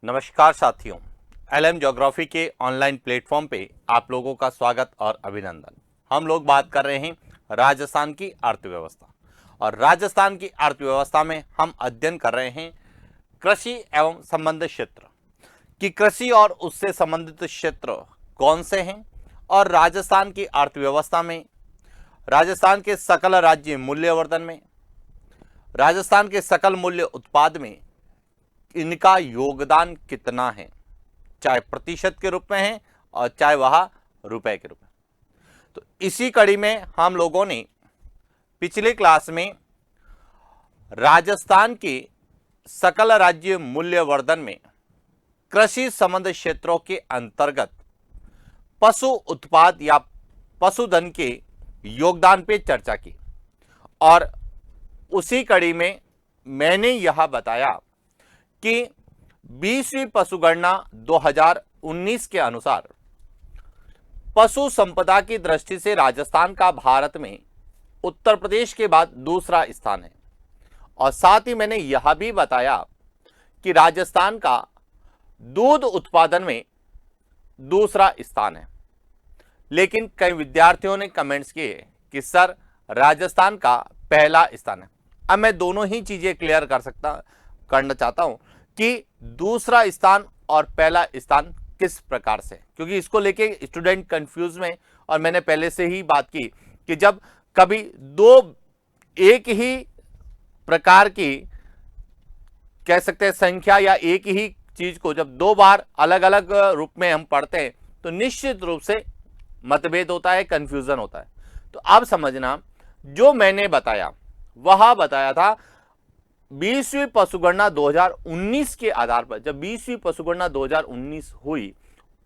नमस्कार साथियों, LM geography के ऑनलाइन प्लेटफॉर्म पे आप लोगों का स्वागत और अभिनंदन। हम लोग बात कर रहे हैं राजस्थान की अर्थव्यवस्था और राजस्थान की अर्थव्यवस्था में हम अध्ययन कर रहे हैं कृषि एवं संबंधित क्षेत्र कि कृषि और उससे संबंधित क्षेत्र कौन से हैं और राजस्थान की अर्थव्यवस्था में, राजस्थान के सकल राज्य मूल्यवर्धन में, राजस्थान के सकल मूल्य उत्पाद में इनका योगदान कितना है, चाहे प्रतिशत के रूप में है और चाहे वह रुपए के रूप में। तो इसी कड़ी में हम लोगों ने पिछले क्लास में राजस्थान के सकल राज्य मूल्यवर्धन में कृषि संबंध क्षेत्रों के अंतर्गत पशु उत्पाद या पशुधन के योगदान पे चर्चा की और उसी कड़ी में मैंने यह बताया कि 20वीं पशुगणना 2019 के अनुसार पशु संपदा की दृष्टि से राजस्थान का भारत में उत्तर प्रदेश के बाद दूसरा स्थान है और साथ ही मैंने यह भी बताया कि राजस्थान का दूध उत्पादन में दूसरा स्थान है। लेकिन कई विद्यार्थियों ने कमेंट्स किए कि सर राजस्थान का पहला स्थान है। अब मैं दोनों ही चीजें क्लियर करना चाहता हूं कि दूसरा स्थान और पहला स्थान किस प्रकार से, क्योंकि इसको लेके स्टूडेंट कंफ्यूज में। और मैंने पहले से ही बात की कि जब कभी दो एक ही प्रकार की कह सकते हैं संख्या या एक ही चीज को जब दो बार अलग अलग रूप में हम पढ़ते हैं तो निश्चित रूप से मतभेद होता है, कंफ्यूजन होता है। तो अब समझना, जो मैंने बताया वह बताया था 20वीं पशुगणना 2019 के आधार पर। जब 20वीं पशुगणना 2019 हुई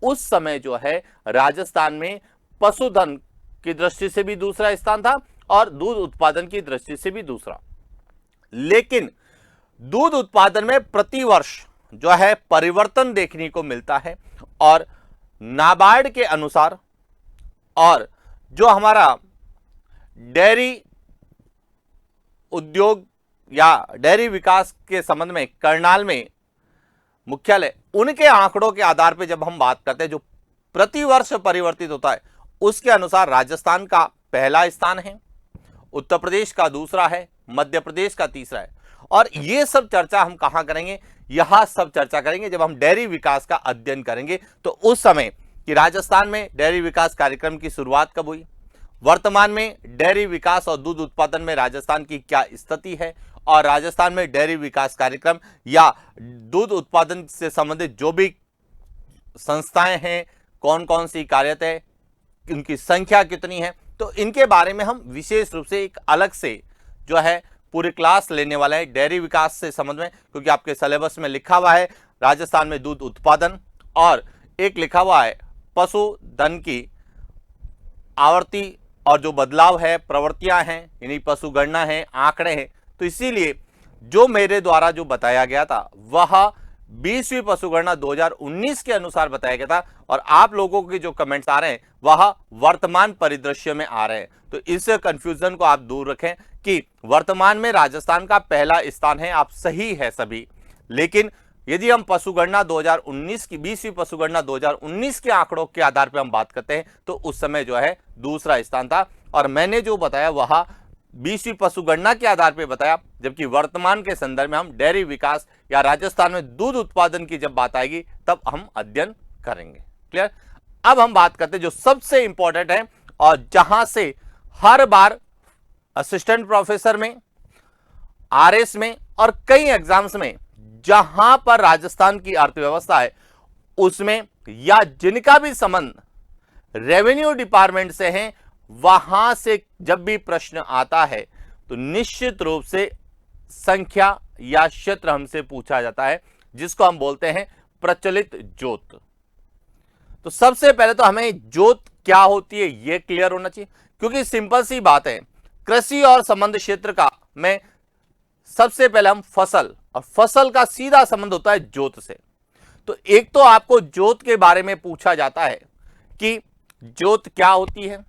उस समय जो है राजस्थान में पशुधन की दृष्टि से भी दूसरा स्थान था और दूध उत्पादन की दृष्टि से भी दूसरा। लेकिन दूध उत्पादन में प्रतिवर्ष जो है परिवर्तन देखने को मिलता है और नाबार्ड के अनुसार और जो हमारा डेयरी उद्योग या डेयरी विकास के संबंध में करनाल में मुख्यालय, उनके आंकड़ों के आधार पर जब हम बात करते हैं जो प्रतिवर्ष परिवर्तित होता है उसके अनुसार राजस्थान का पहला स्थान है, उत्तर प्रदेश का दूसरा है, मध्य प्रदेश का तीसरा है। और ये सब चर्चा हम कहां करेंगे, यह सब चर्चा करेंगे जब हम डेयरी विकास का अध्ययन करेंगे। तो उस समय कि राजस्थान में डेयरी विकास कार्यक्रम की शुरुआत कब हुई, वर्तमान में डेयरी विकास और दूध उत्पादन में राजस्थान की क्या स्थिति है और राजस्थान में डेयरी विकास कार्यक्रम या दूध उत्पादन से संबंधित जो भी संस्थाएं हैं कौन कौन सी कार्यरत है, उनकी संख्या कितनी है, तो इनके बारे में हम विशेष रूप से एक अलग से जो है पूरी क्लास लेने वाले हैं डेयरी विकास से संबंध में। क्योंकि आपके सिलेबस में लिखा हुआ है राजस्थान में दूध उत्पादन और एक लिखा हुआ है पशुधन की आवर्ती और जो बदलाव है, प्रवृत्तियां हैं, यानी पशुगणना है, आंकड़े हैं। तो इसीलिए जो मेरे द्वारा जो बताया गया था वह 20वीं पशुगणना 2019 के अनुसार बताया गया था और आप लोगों के जो कमेंट्स आ रहे हैं वह वर्तमान परिदृश्य में आ रहे हैं। तो इस कंफ्यूजन को आप दूर रखें कि वर्तमान में राजस्थान का पहला स्थान है, आप सही है सभी। लेकिन यदि हम पशुगणना 2019 की 20वीं पशुगणना 2019 के आंकड़ों के आधार पर हम बात करते हैं तो उस समय जो है दूसरा स्थान था और मैंने जो बताया वह 20वीं पशुगणना के आधार पर बताया, जबकि वर्तमान के संदर्भ में हम डेयरी विकास या राजस्थान में दूध उत्पादन की जब बात आएगी तब हम अध्ययन करेंगे। क्लियर। अब हम बात करते हैं जो सबसे इंपॉर्टेंट है और जहां से हर बार असिस्टेंट प्रोफेसर में, आरएस में और कई एग्जाम्स में जहां पर राजस्थान की अर्थव्यवस्था है उसमें या जिनका भी संबंध रेवेन्यू डिपार्टमेंट से है वहां से जब भी प्रश्न आता है तो निश्चित रूप से संख्या या क्षेत्र हमसे पूछा जाता है जिसको हम बोलते हैं प्रचलित जोत। तो सबसे पहले तो हमें जोत क्या होती है यह क्लियर होना चाहिए, क्योंकि सिंपल सी बात है कृषि और संबंध क्षेत्र का में सबसे पहले हम फसल, और फसल का सीधा संबंध होता है जोत से। तो एक तो आपको जोत के बारे में पूछा जाता है कि जोत क्या होती है,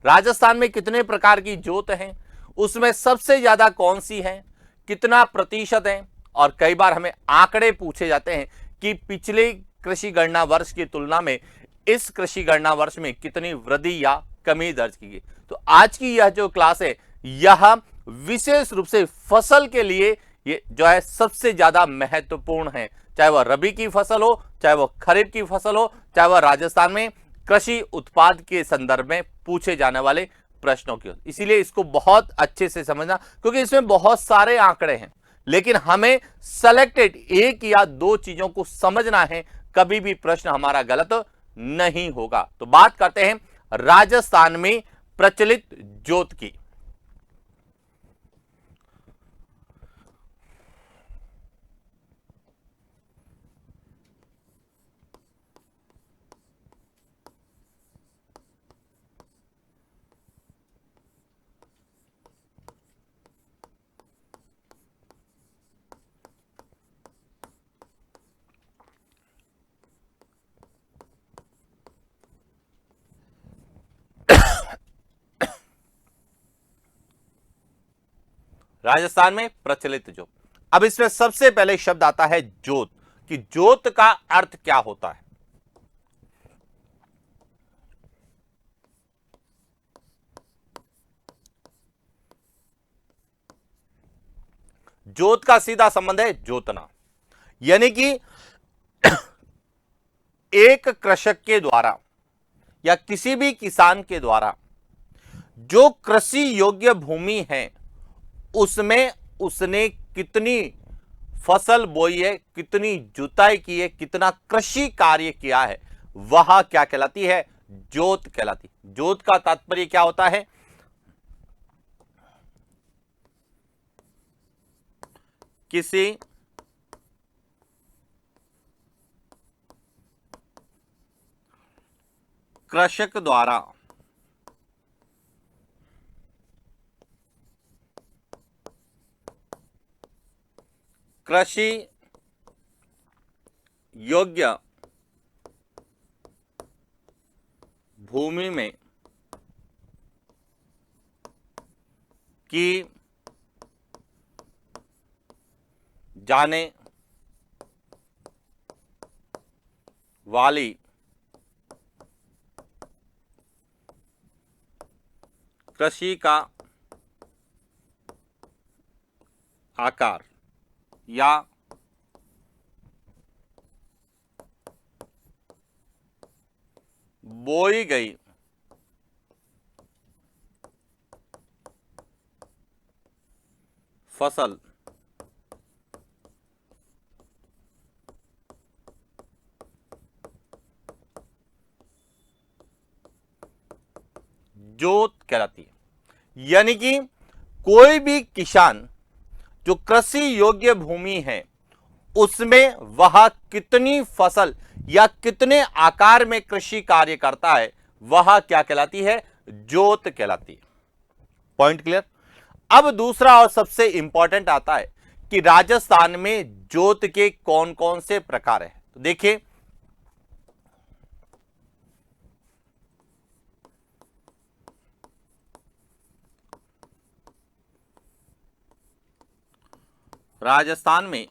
राजस्थान में कितने प्रकार की जोत हैं, उसमें सबसे ज्यादा कौन सी है, कितना प्रतिशत है, और कई बार हमें आंकड़े पूछे जाते हैं कि पिछले कृषि गणना वर्ष की तुलना में इस कृषि गणना वर्ष में कितनी वृद्धि या कमी दर्ज की गई। तो आज की यह जो क्लास है यह विशेष रूप से फसल के लिए ये जो है सबसे ज्यादा महत्वपूर्ण है, चाहे वह रबी की फसल हो, चाहे वह खरीफ की फसल हो, चाहे वह राजस्थान में कृषि उत्पाद के संदर्भ में पूछे जाने वाले प्रश्नों की। इसीलिए इसको बहुत अच्छे से समझना, क्योंकि इसमें बहुत सारे आंकड़े हैं, लेकिन हमें सेलेक्टेड एक या दो चीजों को समझना है, कभी भी प्रश्न हमारा गलत नहीं होगा। तो बात करते हैं राजस्थान में प्रचलित जोत की। राजस्थान में प्रचलित जोत। अब इसमें सबसे पहले शब्द आता है जोत, कि जोत का अर्थ क्या होता है। जोत का सीधा संबंध है जोतना, यानी कि एक कृषक के द्वारा या किसी भी किसान के द्वारा जो कृषि योग्य भूमि है उसमें उसने कितनी फसल बोई है, कितनी जुताई की है, कितना कृषि कार्य किया है, वह क्या कहलाती है, जोत कहलाती है। जोत का तात्पर्य क्या होता है, किसी कृषक द्वारा कृषि योग्य भूमि में की जाने वाली कृषि का आकार या बोई गई फसल जोत कहलाती है। यानी कि कोई भी किसान जो कृषि योग्य भूमि है उसमें वह कितनी फसल या कितने आकार में कृषि कार्य करता है, वह क्या कहलाती है, जोत कहलाती है। Point clear. अब दूसरा और सबसे इंपॉर्टेंट आता है कि राजस्थान में जोत के कौन कौन से प्रकार हैं। तो देखिए, राजस्थान में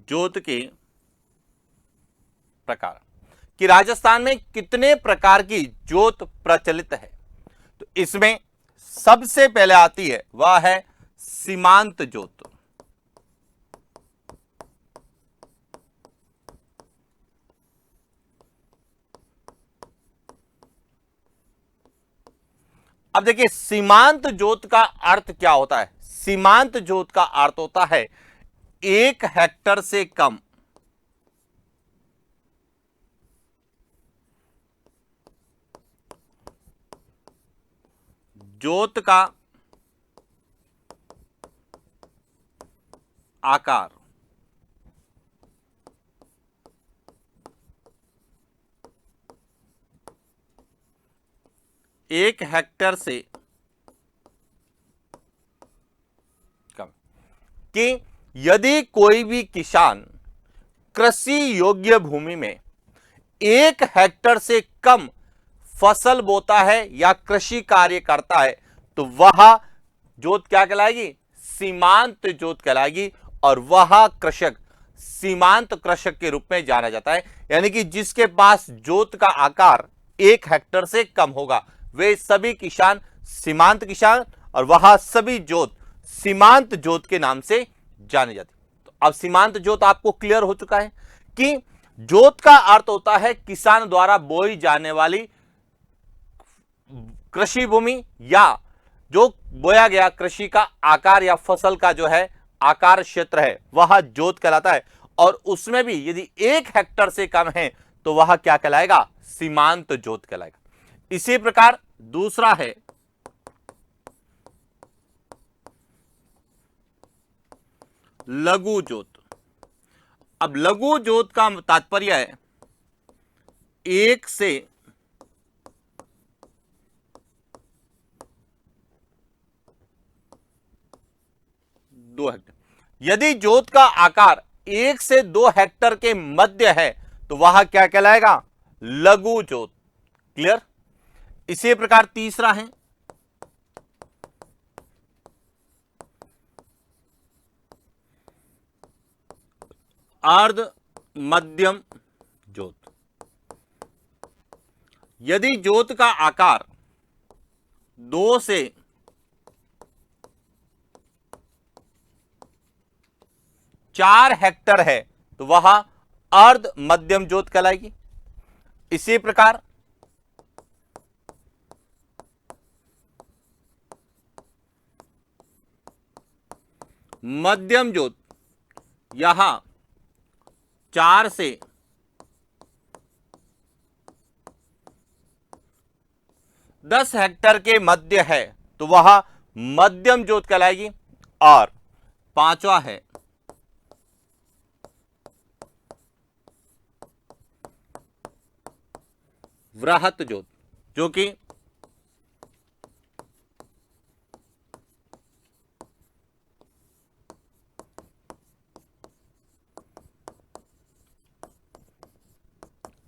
जोत के प्रकार, कि राजस्थान में कितने प्रकार की जोत प्रचलित है। तो इसमें सबसे पहले आती है वह है सीमांत जोत। अब देखिए, सीमांत जोत का अर्थ क्या होता है। सीमांत जोत का अर्थ होता है 1 हेक्टर से कम जोत का आकार 1 हेक्टर से कम, कि यदि कोई भी किसान कृषि योग्य भूमि में 1 हेक्टर से कम फसल बोता है या कृषि कार्य करता है तो वह जोत क्या कहलाएगी? सीमांत जोत कहलाएगी। और वह कृषक सीमांत कृषक के रूप में जाना जाता है, यानी कि जिसके पास जोत का आकार 1 हेक्टेयर से कम होगा वे सभी किसान सीमांत किसान, और वह सभी जोत सीमांत जोत के नाम से जाने जाती। तो अब सीमांत जोत आपको क्लियर हो चुका है कि जोत का अर्थ होता है किसान द्वारा बोई जाने वाली कृषि भूमि या जो बोया गया कृषि का आकार या फसल का जो है आकार क्षेत्र है वह जोत कहलाता है। और उसमें भी यदि 1 हेक्टेयर से कम है तो वह क्या कहलाएगा? सीमांत जोत कहलाएगा। इसी प्रकार दूसरा है लघु जोत। अब लघु जोत का तात्पर्य है 1 से 2 हेक्टेयर। यदि जोत का आकार 1 से 2 हेक्टेयर के मध्य है तो वह क्या कहलाएगा? लघु जोत। क्लियर? इसी प्रकार तीसरा है अर्ध मध्यम जोत। यदि जोत का आकार 2 से 4 हेक्टेयर है तो वह अर्ध मध्यम जोत कहलाएगी। इसी प्रकार मध्यम जोत यहां 4 से 10 हेक्टेयर के मध्य है तो वह मध्यम जोत कहलाएगी। और पांचवा है वृहत जोत, जो कि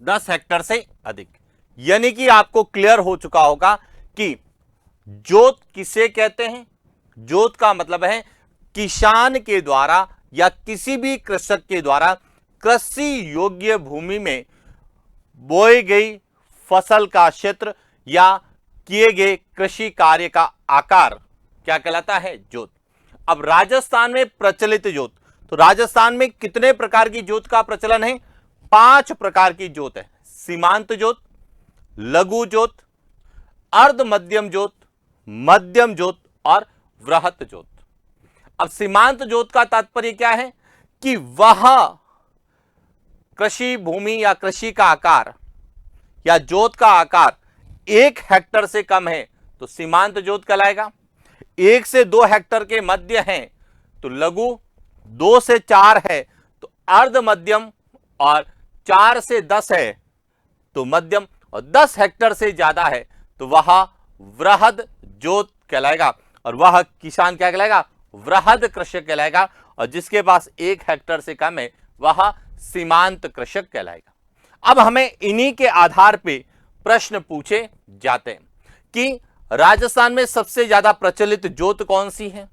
10 हेक्टेयर से अधिक। यानी कि आपको क्लियर हो चुका होगा कि जोत किसे कहते हैं। जोत का मतलब है किसान के द्वारा या किसी भी कृषक के द्वारा कृषि योग्य भूमि में बोई गई फसल का क्षेत्र या किए गए कृषि कार्य का आकार क्या कहलाता है? जोत। अब राजस्थान में प्रचलित जोत, तो राजस्थान में कितने प्रकार की जोत का प्रचलन है? 5 प्रकार की जोत है। सीमांत जोत, लघु जोत, अर्ध मध्यम जोत, मध्यम जोत और वृहत जोत। अब सीमांत जोत का तात्पर्य क्या है कि वह कृषि भूमि या कृषि का आकार या जोत का आकार 1 हेक्टेयर से कम है तो सीमांत जोत कहलाएगा। 1 से 2 हेक्टेयर के मध्य है तो लघु, 2 से 4 है तो अर्ध मध्यम, और 4 से 10 है तो मध्यम, और 10 हेक्टेयर से ज्यादा है तो वह वृहद जोत कहलाएगा। और वह किसान क्या कहलाएगा? वृहद कृषक कहलाएगा। और जिसके पास 1 हेक्टेयर से कम है वह सीमांत कृषक कहलाएगा। अब हमें इन्हीं के आधार पे प्रश्न पूछे जाते हैं कि राजस्थान में सबसे ज्यादा प्रचलित जोत कौन सी है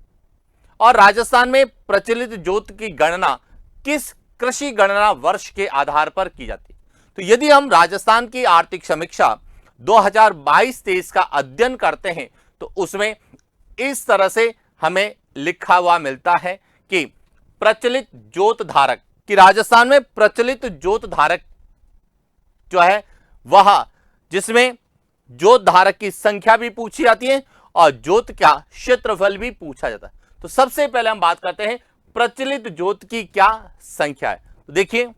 और राजस्थान में प्रचलित जोत की गणना किस कृषि गणना वर्ष के आधार पर की जाती है। तो यदि हम राजस्थान की आर्थिक समीक्षा 2022-23 का अध्ययन करते हैं तो उसमें इस तरह से हमें लिखा हुआ मिलता है कि प्रचलित जोत धारक, कि राजस्थान में प्रचलित जोत धारक जो है वह, जिसमें जोत धारक की संख्या भी पूछी जाती है और जोत का क्षेत्रफल भी पूछा जाता है। तो सबसे पहले हम बात करते हैं प्रचलित जोत की क्या संख्या है। तो देखिए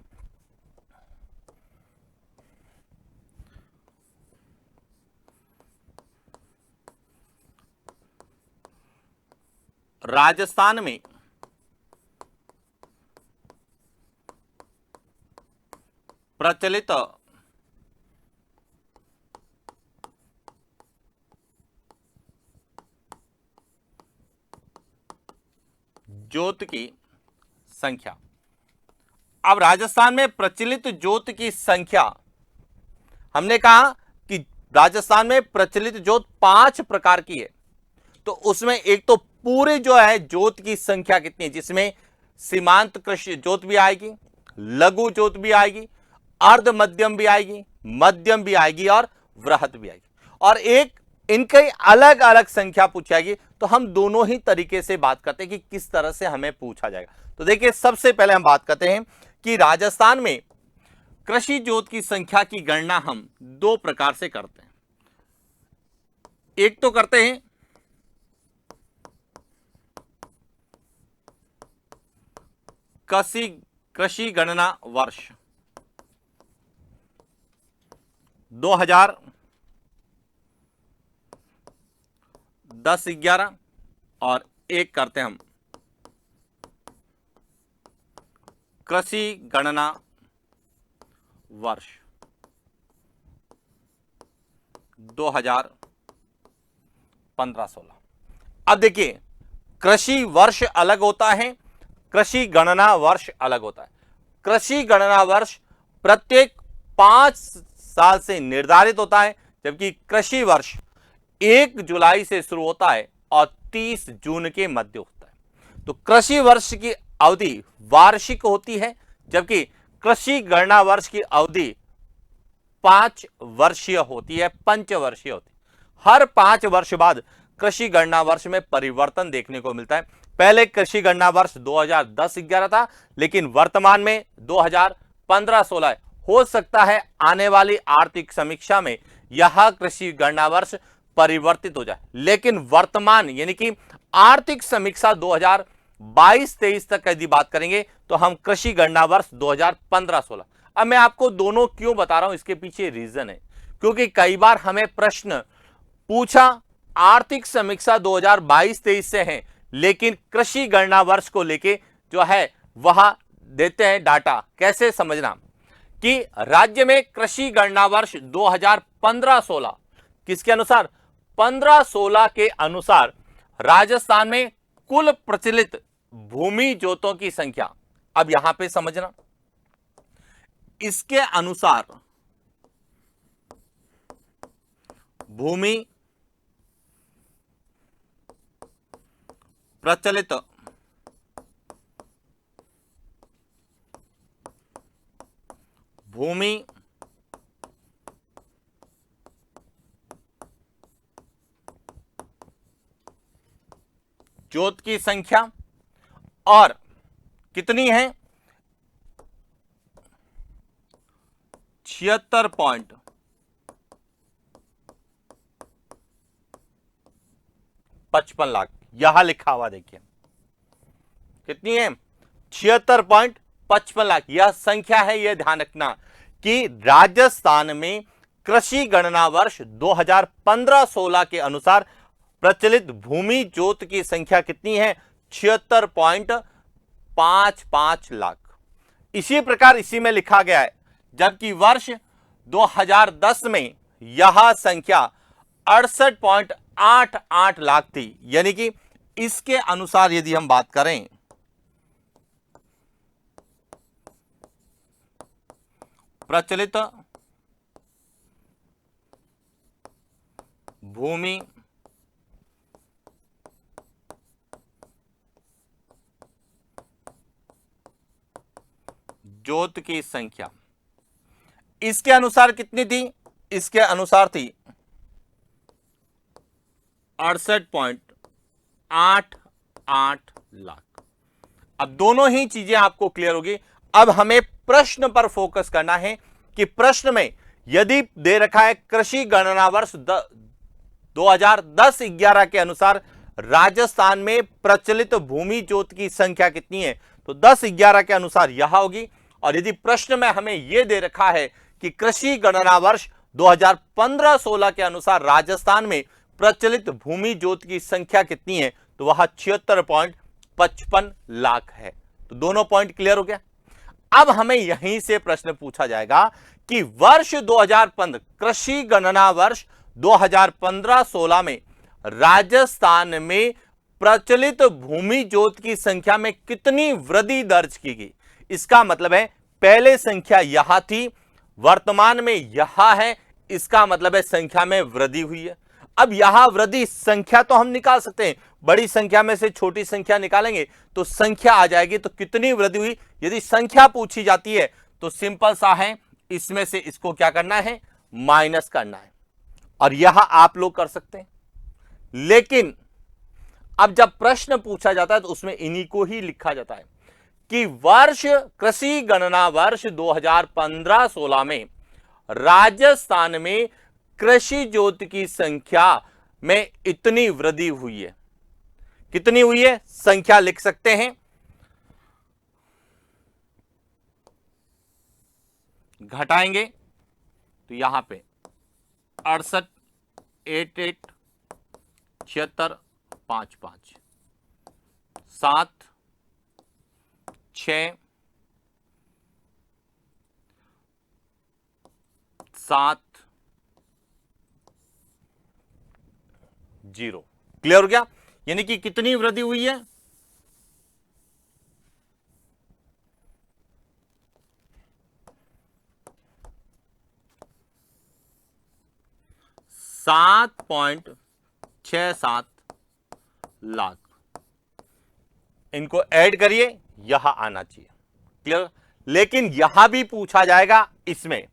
राजस्थान में प्रचलित जोत की संख्या। अब राजस्थान में प्रचलित जोत की संख्या हमने कहा कि राजस्थान में प्रचलित जोत 5 प्रकार की है। तो उसमें एक तो पूरे जो है जोत की संख्या कितनी है, जिसमें सीमांत कृषि जोत भी आएगी, लघु जोत भी आएगी, अर्ध मध्यम भी आएगी, मध्यम भी आएगी और वृहत भी आएगी, और एक इनकी अलग अलग संख्या पूछी जाएगी। तो हम दोनों ही तरीके से बात करते हैं कि किस तरह से हमें पूछा जाएगा। तो देखिए, सबसे पहले हम बात करते हैं कि राजस्थान में कृषि जोत की संख्या की गणना हम 2 प्रकार से करते हैं। एक तो करते हैं कृषि गणना वर्ष 2010-11, और एक करते हैं हम कृषि गणना वर्ष 2015-16। अब देखिए, कृषि वर्ष अलग होता है, कृषि गणना वर्ष अलग होता है। कृषि गणना वर्ष प्रत्येक 5 साल से निर्धारित होता है, जबकि कृषि वर्ष 1 जुलाई से शुरू होता है और 30 जून के मध्य होता है। तो कृषि वर्ष की अवधि वार्षिक होती है, जबकि कृषि गणना वर्ष की अवधि 5 वर्षीय होती है, पंचवर्षीय होती है। हर 5 वर्ष बाद कृषि गणना वर्ष में परिवर्तन देखने को मिलता है। पहले कृषि गणना वर्ष 2010-11 था, लेकिन वर्तमान में 2015-16 है। हो सकता है आने वाली आर्थिक समीक्षा में यह कृषि गणना वर्ष परिवर्तित हो जाए, लेकिन वर्तमान यानी कि आर्थिक समीक्षा 2022-23 तक यदि बात करेंगे तो हम कृषि गणना वर्ष 2015-16। अब मैं आपको दोनों क्यों बता रहा हूं, इसके पीछे रीजन है, क्योंकि कई बार हमें प्रश्न पूछा आर्थिक समीक्षा 2022-23 से है, लेकिन कृषि गणना वर्ष को लेके जो है वह देते हैं डाटा। कैसे समझना कि राज्य में कृषि गणना वर्ष 2015-16 किसके अनुसार, 15-16 के अनुसार राजस्थान में कुल प्रचलित भूमि जोतों की संख्या, अब यहां पे समझना, इसके अनुसार भूमि प्रचलित भूमि जोत की संख्या और कितनी है, 76.55 लाख। यहां लिखा हुआ देखिए कितनी है, 76.55 लाख। यह संख्या है, यह ध्यान रखना कि राजस्थान में कृषि गणना वर्ष 2015-16 के अनुसार प्रचलित भूमि जोत की संख्या कितनी है, 76.55 लाख। इसी प्रकार इसी में लिखा गया है, जबकि वर्ष 2010 में यह संख्या 68.88 लाख थी। यानी कि इसके अनुसार यदि हम बात करें प्रचलित भूमि जोत की संख्या इसके अनुसार कितनी थी, इसके अनुसार थी 68.88 लाख। अब दोनों ही चीजें आपको क्लियर होगी। अब हमें प्रश्न पर फोकस करना है कि प्रश्न में यदि दे रखा है कृषि गणना वर्ष 2010-11 के अनुसार राजस्थान में प्रचलित भूमि जोत की संख्या कितनी है, तो 10-11 के अनुसार यह होगी। और यदि प्रश्न में हमें यह दे रखा है कि कृषि गणना वर्ष 2015-16 के अनुसार राजस्थान में प्रचलित भूमि जोत की संख्या कितनी है, तो वह 76.55 लाख है। तो दोनों पॉइंट क्लियर हो गया। अब हमें यहीं से प्रश्न पूछा जाएगा कि वर्ष 2015 कृषि गणना वर्ष 2015-16 में राजस्थान में प्रचलित भूमि जोत की संख्या में कितनी वृद्धि दर्ज की गई। इसका मतलब है पहले संख्या यह थी, वर्तमान में यह है, इसका मतलब है संख्या में वृद्धि हुई है। अब यहां वृद्धि संख्या तो हम निकाल सकते हैं, बड़ी संख्या में से छोटी संख्या निकालेंगे तो संख्या आ जाएगी। तो कितनी वृद्धि हुई, यदि संख्या पूछी जाती है तो सिंपल सा है, इसमें से इसको क्या करना है, माइनस करना है। और यह आप लोग कर सकते हैं, लेकिन अब जब प्रश्न पूछा जाता है तो उसमें इन्हीं को ही लिखा जाता है कि वर्ष कृषि गणना वर्ष 2015-16 में राजस्थान में कृषि जोत की संख्या में इतनी वृद्धि हुई है। कितनी हुई है, संख्या लिख सकते हैं, घटाएंगे तो यहां पे 68, 88, 76, 55, 7, 6, 7, 0। क्लियर हो गया, यानी कि कितनी वृद्धि हुई है, 7.67 लाख। इनको ऐड करिए, यहां आना चाहिए। क्लियर, लेकिन यहां भी पूछा जाएगा इसमें,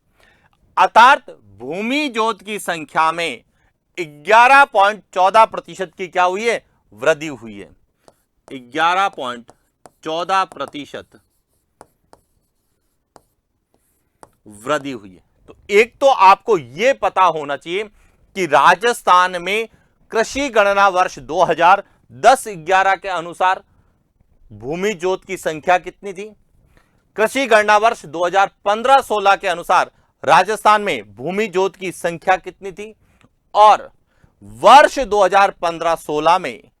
अर्थात भूमि जोत की संख्या में 11.14% की क्या हुई है, वृद्धि हुई है। 11.14% वृद्धि हुई है। तो एक तो आपको यह पता होना चाहिए कि राजस्थान में कृषि गणना वर्ष 2010-11 के अनुसार भूमि जोत की संख्या कितनी थी, कृषि गणना वर्ष 2015-16 के अनुसार राजस्थान में भूमि जोत की संख्या कितनी थी, और वर्ष 2015-16 में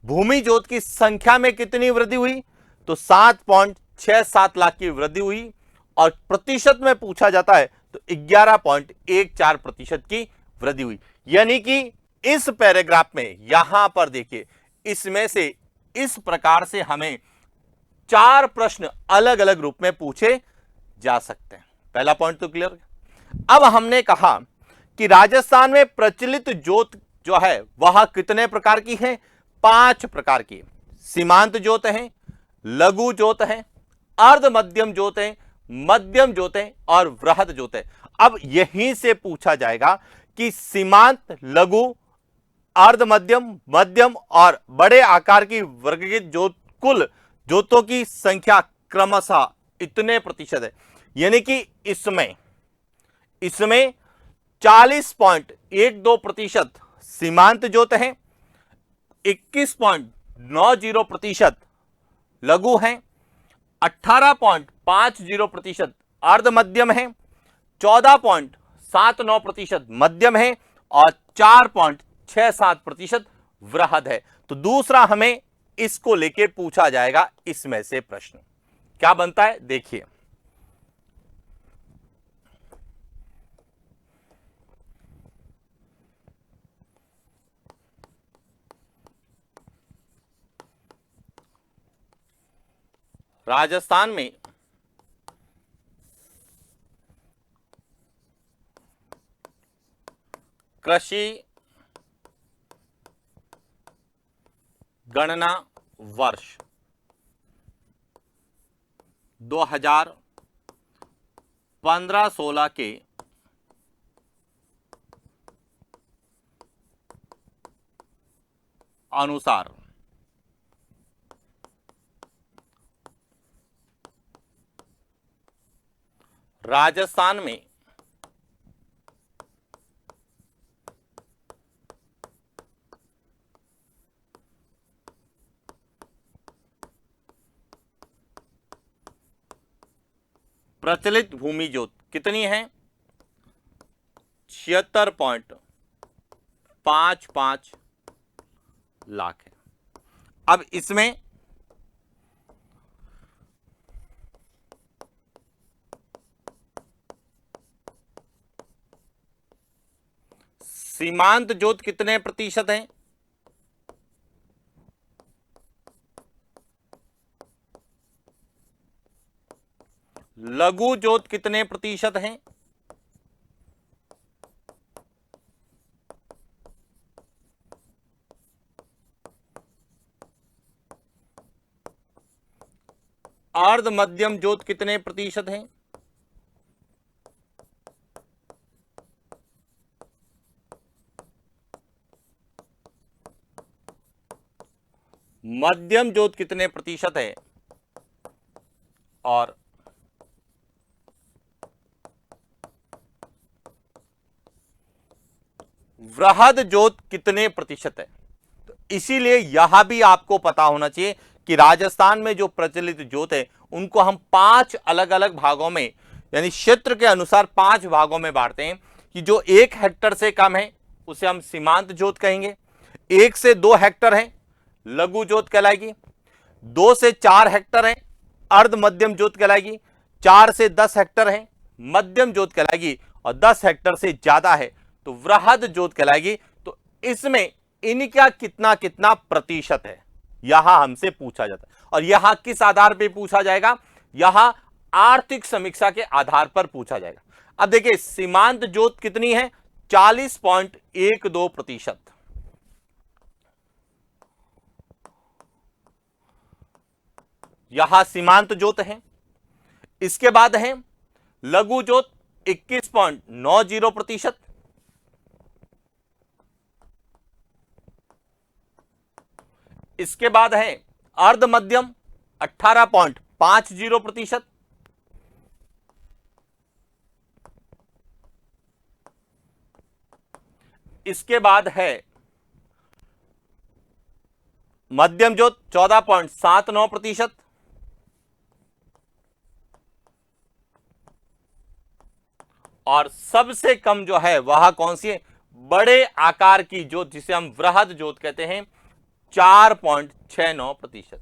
भूमि जोत की संख्या में कितनी वृद्धि हुई, तो 7.67 लाख की वृद्धि हुई। और प्रतिशत में पूछा जाता है तो 11.14% की वृद्धि हुई। यानी कि इस पैराग्राफ में यहां पर देखिए, इसमें से इस प्रकार से हमें 4 प्रश्न अलग अलग रूप में पूछे जा सकते हैं। पहला पॉइंट तो क्लियर। अब हमने कहा कि राजस्थान में प्रचलित जोत जो है वह कितने प्रकार की है, 5 प्रकार की। सीमांत जोत है, लघु जोत है, अर्ध मध्यम जोत है, मध्यम जोत है और वृहद जोत है। अब यहीं से पूछा जाएगा कि सीमांत, लघु, अर्ध मध्यम, मध्यम और बड़े आकार की वर्गीकृत जोत, कुल जोतों की संख्या क्रमशः इतने प्रतिशत है। यानी कि इसमें 40.12% सीमांत जोत है, 21.90% लघु है, 18.50% अर्ध मध्यम है, 14.79% मध्यम है और 4.67% वृहद है। तो दूसरा हमें इसको लेके पूछा जाएगा, इसमें से प्रश्न क्या बनता है देखिए। राजस्थान में कृषि गणना वर्ष 2015-16 के अनुसार राजस्थान में प्रचलित भूमि जोत कितनी है, 76.55 लाख है। अब इसमें सीमांत जोत कितने प्रतिशत है, लघु जोत कितने प्रतिशत हैं, अर्ध मध्यम जोत कितने प्रतिशत है? मध्यम जोत कितने प्रतिशत है? और वृहद जोत कितने प्रतिशत है? तो इसीलिए यह भी आपको पता होना चाहिए कि राजस्थान में जो प्रचलित जोत है उनको हम 5 अलग अलग भागों में, यानी क्षेत्र के अनुसार 5 भागों में बांटते हैं कि जो 1 हेक्टर से कम है उसे हम सीमांत जोत कहेंगे, 1 से 2 हेक्टर है लघु जोत कहलाएगी, 2 से 4 हेक्टर है अर्ध मध्यम जोत कहलाएगी, 4 से 10 हेक्टर है मध्यम जोत कहलाएगी, और 10 हेक्टर से ज्यादा है तो वृहद जोत कहलाएगी। तो इसमें इनका कितना कितना प्रतिशत है यहां हमसे पूछा जाता है, और यहां किस आधार पर पूछा जाएगा? यहां आर्थिक समीक्षा के आधार पर पूछा जाएगा। अब देखिए सीमांत जोत कितनी है? 40.12%। यहां सीमांत जोत है। इसके बाद है लघु जोत 21.90%। इसके बाद है अर्ध मध्यम 18.50%। इसके बाद है मध्यम जोत 14.79%। और सबसे कम जो है वह कौन सी है? बड़े आकार की जोत जिसे हम वृहद जोत कहते हैं, 4.69%।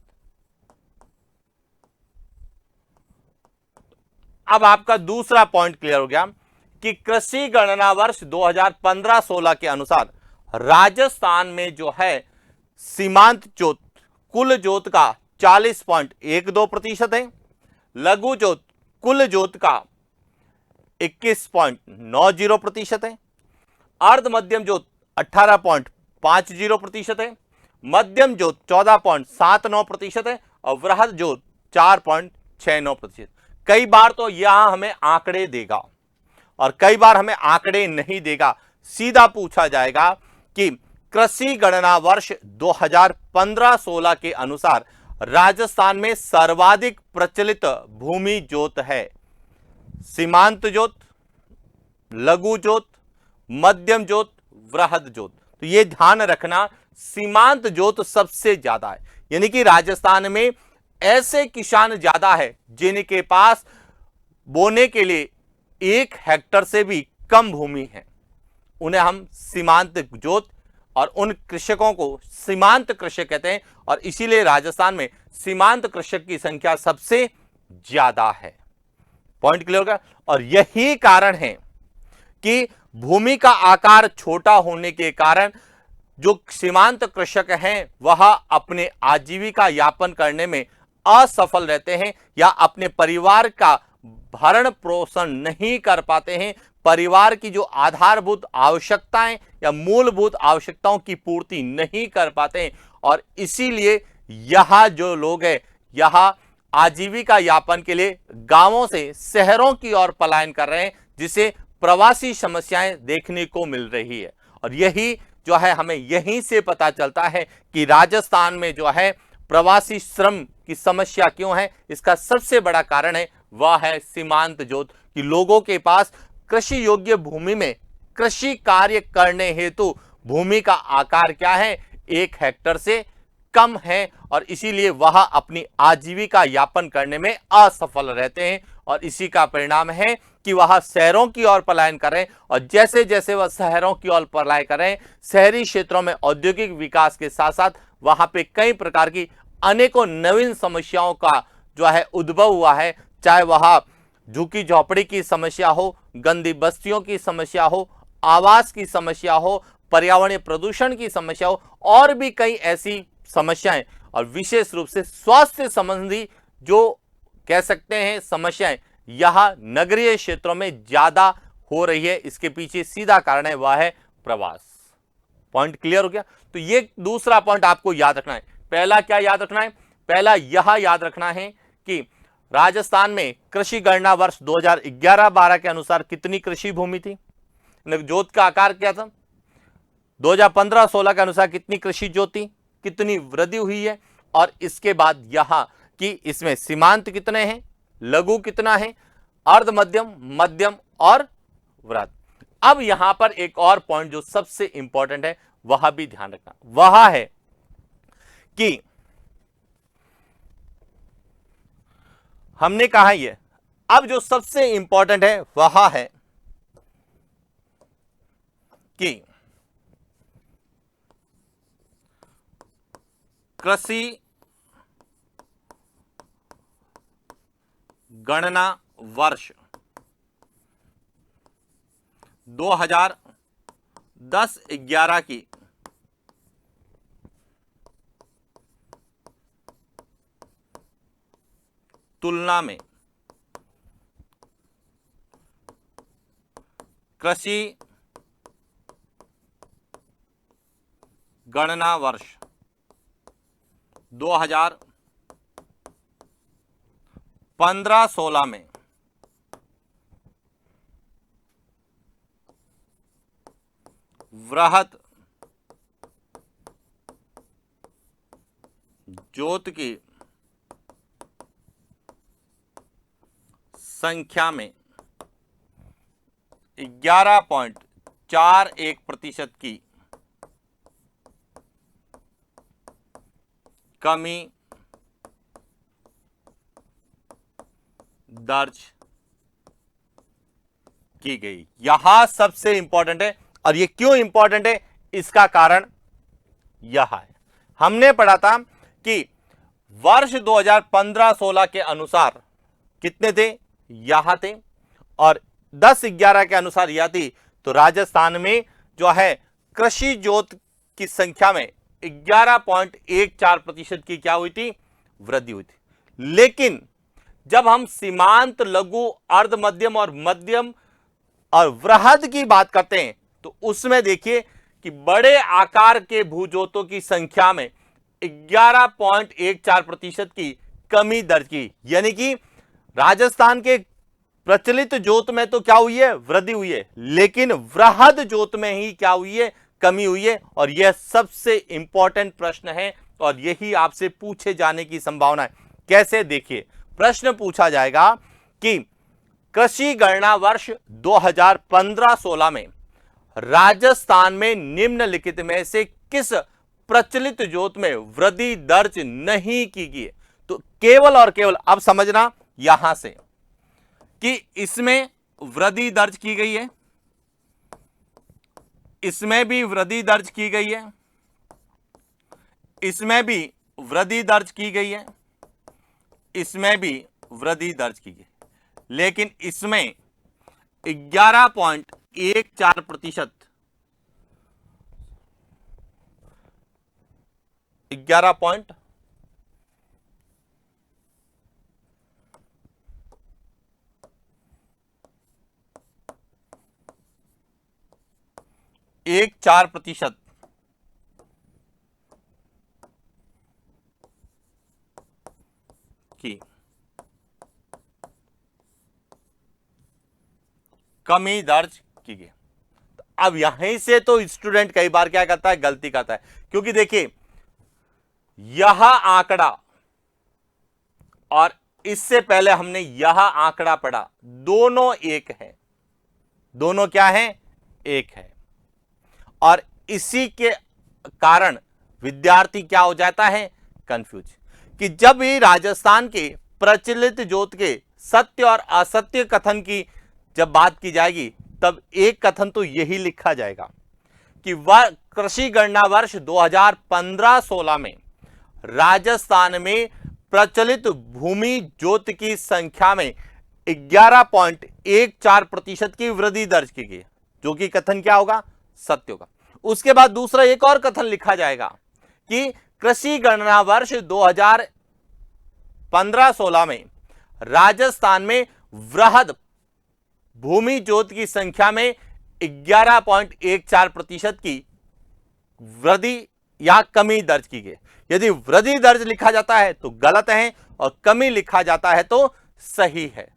अब आपका दूसरा पॉइंट क्लियर हो गया कि कृषि गणना वर्ष 2015-16 के अनुसार राजस्थान में जो है सीमांत जोत कुल जोत का 40.12% है, लघु जोत कुल जोत का 21.90% है, अर्ध मध्यम जोत 18.50% है, मध्यम जोत 14.79% है, और वृहद जोत 4.69%। कई बार तो यहां हमें आंकड़े देगा और कई बार हमें आंकड़े नहीं देगा, सीधा पूछा जाएगा कि कृषि गणना वर्ष 2015-16 के अनुसार राजस्थान में सर्वाधिक प्रचलित भूमि जोत है सीमांत जोत, लघु जोत, मध्यम जोत, वृहद जोत। तो यह ध्यान रखना सीमांत जोत सबसे ज्यादा है, यानी कि राजस्थान में ऐसे किसान ज्यादा है जिनके पास बोने के लिए 1 हेक्टर से भी कम भूमि है, उन्हें हम सीमांत जोत और उन कृषकों को सीमांत कृषक कहते हैं, और इसीलिए राजस्थान में सीमांत कृषक की संख्या सबसे ज्यादा है। पॉइंट क्लियर होगा। और यही कारण है कि भूमि का आकार छोटा होने के कारण जो सीमांत कृषक हैं वह अपने आजीविका यापन करने में असफल रहते हैं या अपने परिवार का भरण पोषण नहीं कर पाते हैं, परिवार की जो आधारभूत आवश्यकताएं या मूलभूत आवश्यकताओं की पूर्ति नहीं कर पाते हैं, और इसीलिए यह जो लोग हैं यह आजीविका यापन के लिए गांवों से शहरों की ओर पलायन कर रहे हैं, जिसे प्रवासी समस्याएं देखने को मिल रही है। और यही जो है हमें यहीं से पता चलता है कि राजस्थान में जो है प्रवासी श्रम की समस्या क्यों है। इसका सबसे बड़ा कारण है वह है सीमांत जोत, कि लोगों के पास कृषि योग्य भूमि में कृषि कार्य करने हेतु भूमि का आकार क्या है, 1 हेक्टर से कम है, और इसीलिए वह अपनी आजीविका यापन करने में असफल रहते हैं, और इसी का परिणाम है कि वह शहरों की ओर पलायन कर रहे हैं। और जैसे जैसे वह शहरों की ओर पलायन कर रहे हैं, शहरी क्षेत्रों में औद्योगिक विकास के साथ साथ वहां पे कई प्रकार की अनेकों नवीन समस्याओं का जो है उद्भव हुआ है, चाहे वह झुग्गी झोपड़ी की समस्या हो, गंदी बस्तियों की समस्या हो, आवास की समस्या हो, पर्यावरणीय प्रदूषण की समस्या हो, और भी कई ऐसी समस्याएं, और विशेष रूप से स्वास्थ्य संबंधी जो कह सकते हैं समस्याएं यह नगरीय क्षेत्रों में ज्यादा हो रही है। इसके पीछे सीधा कारण है वह है प्रवास। पॉइंट क्लियर हो गया। तो ये दूसरा पॉइंट आपको याद रखना है। पहला क्या याद रखना है? पहला यह याद रखना है कि राजस्थान में कृषि गणना वर्ष 2011-12 के अनुसार कितनी कृषि भूमि थी, जोत का आकार क्या था। 2015-16 के अनुसार कितनी कृषि जोत थी, कितनी वृद्धि हुई है। और इसके बाद यहां कि इसमें सीमांत कितने हैं, लघु कितना है, अर्ध मध्यम, मध्यम और वृहद। अब यहां पर एक और पॉइंट जो सबसे इंपॉर्टेंट है वह भी ध्यान रखना, वह है कि हमने कहा ये, अब जो सबसे इंपॉर्टेंट है वह है कि कृषि गणना वर्ष 2010-11 की तुलना में कृषि गणना वर्ष 2015-16 में वृहद जोत की संख्या में 11.41% की कमी दर्ज की गई। यहां सबसे इंपॉर्टेंट है, और ये क्यों इंपॉर्टेंट है इसका कारण यह है, हमने पढ़ा था कि वर्ष 2015-16 के अनुसार कितने थे, यहां थे, और 10-11 के अनुसार यह थी। तो राजस्थान में जो है कृषि जोत की संख्या में 11.14% की क्या हुई थी, वृद्धि हुई थी। लेकिन जब हम सीमांत, लघु, अर्ध मध्यम और मध्यम और वृहद की बात करते हैं तो उसमें देखिए कि बड़े आकार के भूजोतों की संख्या में 11.14% की कमी दर्ज की। यानी कि राजस्थान के प्रचलित जोत में तो क्या हुई है, वृद्धि हुई है, लेकिन वृहद जोत में ही क्या हुई है, कमी हुई है। और यह सबसे इंपॉर्टेंट प्रश्न है और यही आपसे पूछे जाने की संभावना है। कैसे, देखिए प्रश्न पूछा जाएगा कि कृषि गणना वर्ष 2015-16 में राजस्थान में निम्नलिखित में से किस प्रचलित जोत में वृद्धि दर्ज नहीं की गई। तो केवल और केवल अब समझना यहां से कि इसमें वृद्धि दर्ज की गई है, इसमें भी वृद्धि दर्ज की गई है, इसमें भी वृद्धि दर्ज की गई है, इसमें भी वृद्धि दर्ज की गई, लेकिन इसमें 11.14% 11.14% की कमी दर्ज की गई। अब यहीं से तो स्टूडेंट कई बार क्या करता है, गलती करता है, क्योंकि देखिए यह आंकड़ा और इससे पहले हमने यह आंकड़ा पढ़ा, दोनों एक है, दोनों क्या है, एक है। और इसी के कारण विद्यार्थी क्या हो जाता है, कंफ्यूज, कि जब भी राजस्थान के प्रचलित जोत के सत्य और असत्य कथन की जब बात की जाएगी तब एक कथन तो यही लिखा जाएगा कि कृषि गणना वर्ष 2015-16 में राजस्थान में प्रचलित भूमि जोत की संख्या में 11.14% की वृद्धि दर्ज की गई, जो कि कथन क्या होगा, सत्य होगा। उसके बाद दूसरा एक और कथन लिखा जाएगा कि कृषि गणना वर्ष 2015-16 में राजस्थान में वृहद भूमि जोत की संख्या में 11.14% की वृद्धि या कमी दर्ज की गई। यदि वृद्धि दर्ज लिखा जाता है तो गलत है और कमी लिखा जाता है तो सही है।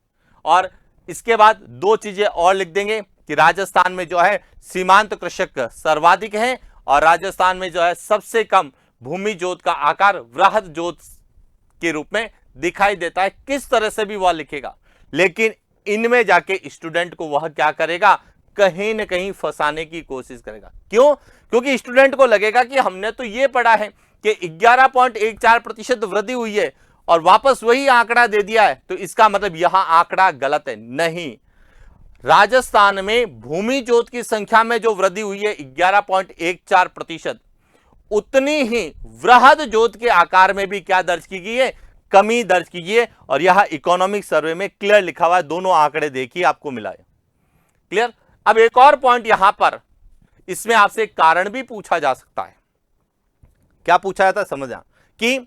और इसके बाद दो चीजें और लिख देंगे कि राजस्थान में जो है सीमांत कृषक सर्वाधिक हैं और राजस्थान में जो है सबसे कम भूमि जोत का आकार वृहद जोत के रूप में दिखाई देता है। किस तरह से भी वह लिखेगा, लेकिन इनमें जाके स्टूडेंट को वह क्या करेगा, कहीं ना कहीं फंसाने की कोशिश करेगा। क्यों? क्योंकि स्टूडेंट को लगेगा कि हमने तो यह पढ़ा है कि 11.14% वृद्धि हुई है और वापस वही आंकड़ा दे दिया है, तो इसका मतलब यहां आंकड़ा गलत है। नहीं, राजस्थान में भूमि जोत की संख्या में जो वृद्धि हुई है 11.14%, उतनी ही वृहद जोत के आकार में भी क्या दर्ज की गई है, कमी दर्ज की गई है। और यह इकोनॉमिक सर्वे में क्लियर लिखा हुआ है, दोनों आंकड़े देखिए आपको मिला है। क्लियर? अब एक और पॉइंट यहां पर, इसमें आपसे एक कारण भी पूछा जा सकता है। क्या पूछा जाता है समझना, कि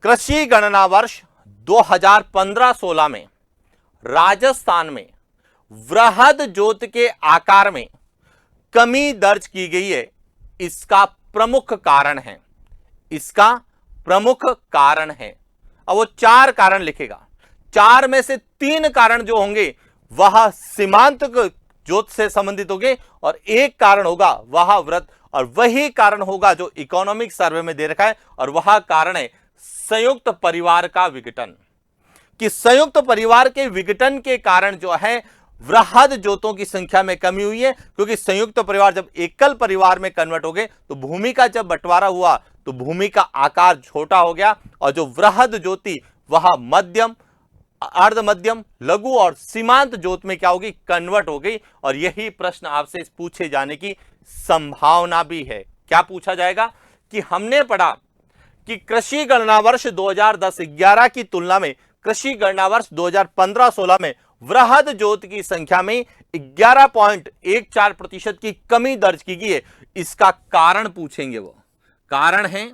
कृषि गणना वर्ष 2015-16 में राजस्थान में वृहद जोत के आकार में कमी दर्ज की गई है। इसका प्रमुख कारण है, इसका प्रमुख कारण है। अब वो 4 कारण लिखेगा, 4 में से 3 कारण जो होंगे वह सीमांत जोत से संबंधित होंगे और एक कारण होगा वह वृहद, और वही कारण होगा जो इकोनॉमिक सर्वे में दे रखा है, और वह कारण है संयुक्त परिवार का विघटन। कि संयुक्त परिवार के विघटन के कारण जो है वृहद जोतों की संख्या में कमी हुई है, क्योंकि संयुक्त परिवार जब एकल परिवार में कन्वर्ट हो गए तो भूमि का जब बंटवारा हुआ तो भूमि का आकार छोटा हो गया, और जो वृहद जोती वह मध्यम, अर्ध मध्यम, लघु और सीमांत जोत में क्या होगी, कन्वर्ट हो गई। और यही प्रश्न आपसे पूछे जाने की संभावना भी है। क्या पूछा जाएगा कि हमने पढ़ा कि कृषि गणना वर्ष 2010-11 की तुलना में कृषि गणना वर्ष 2015-16 में वृहद जोत की संख्या में 11.14% की कमी दर्ज की गई है। इसका कारण पूछेंगे, वो कारण है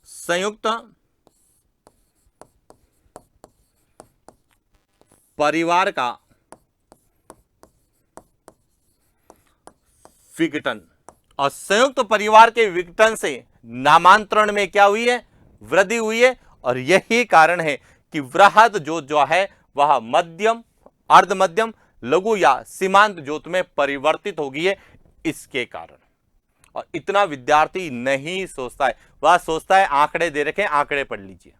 संयुक्त परिवार का विघटन, और संयुक्त परिवार के विघटन से नामांतरण में क्या हुई है, वृद्धि हुई है। और यही कारण है कि वृहद जोत जो है वह मध्यम, अर्ध मध्यम, लघु या सीमांत जोत में परिवर्तित हो गई है इसके कारण। और इतना विद्यार्थी नहीं सोचता है, वह सोचता है आंकड़े दे रखे, आंकड़े पढ़ लीजिए।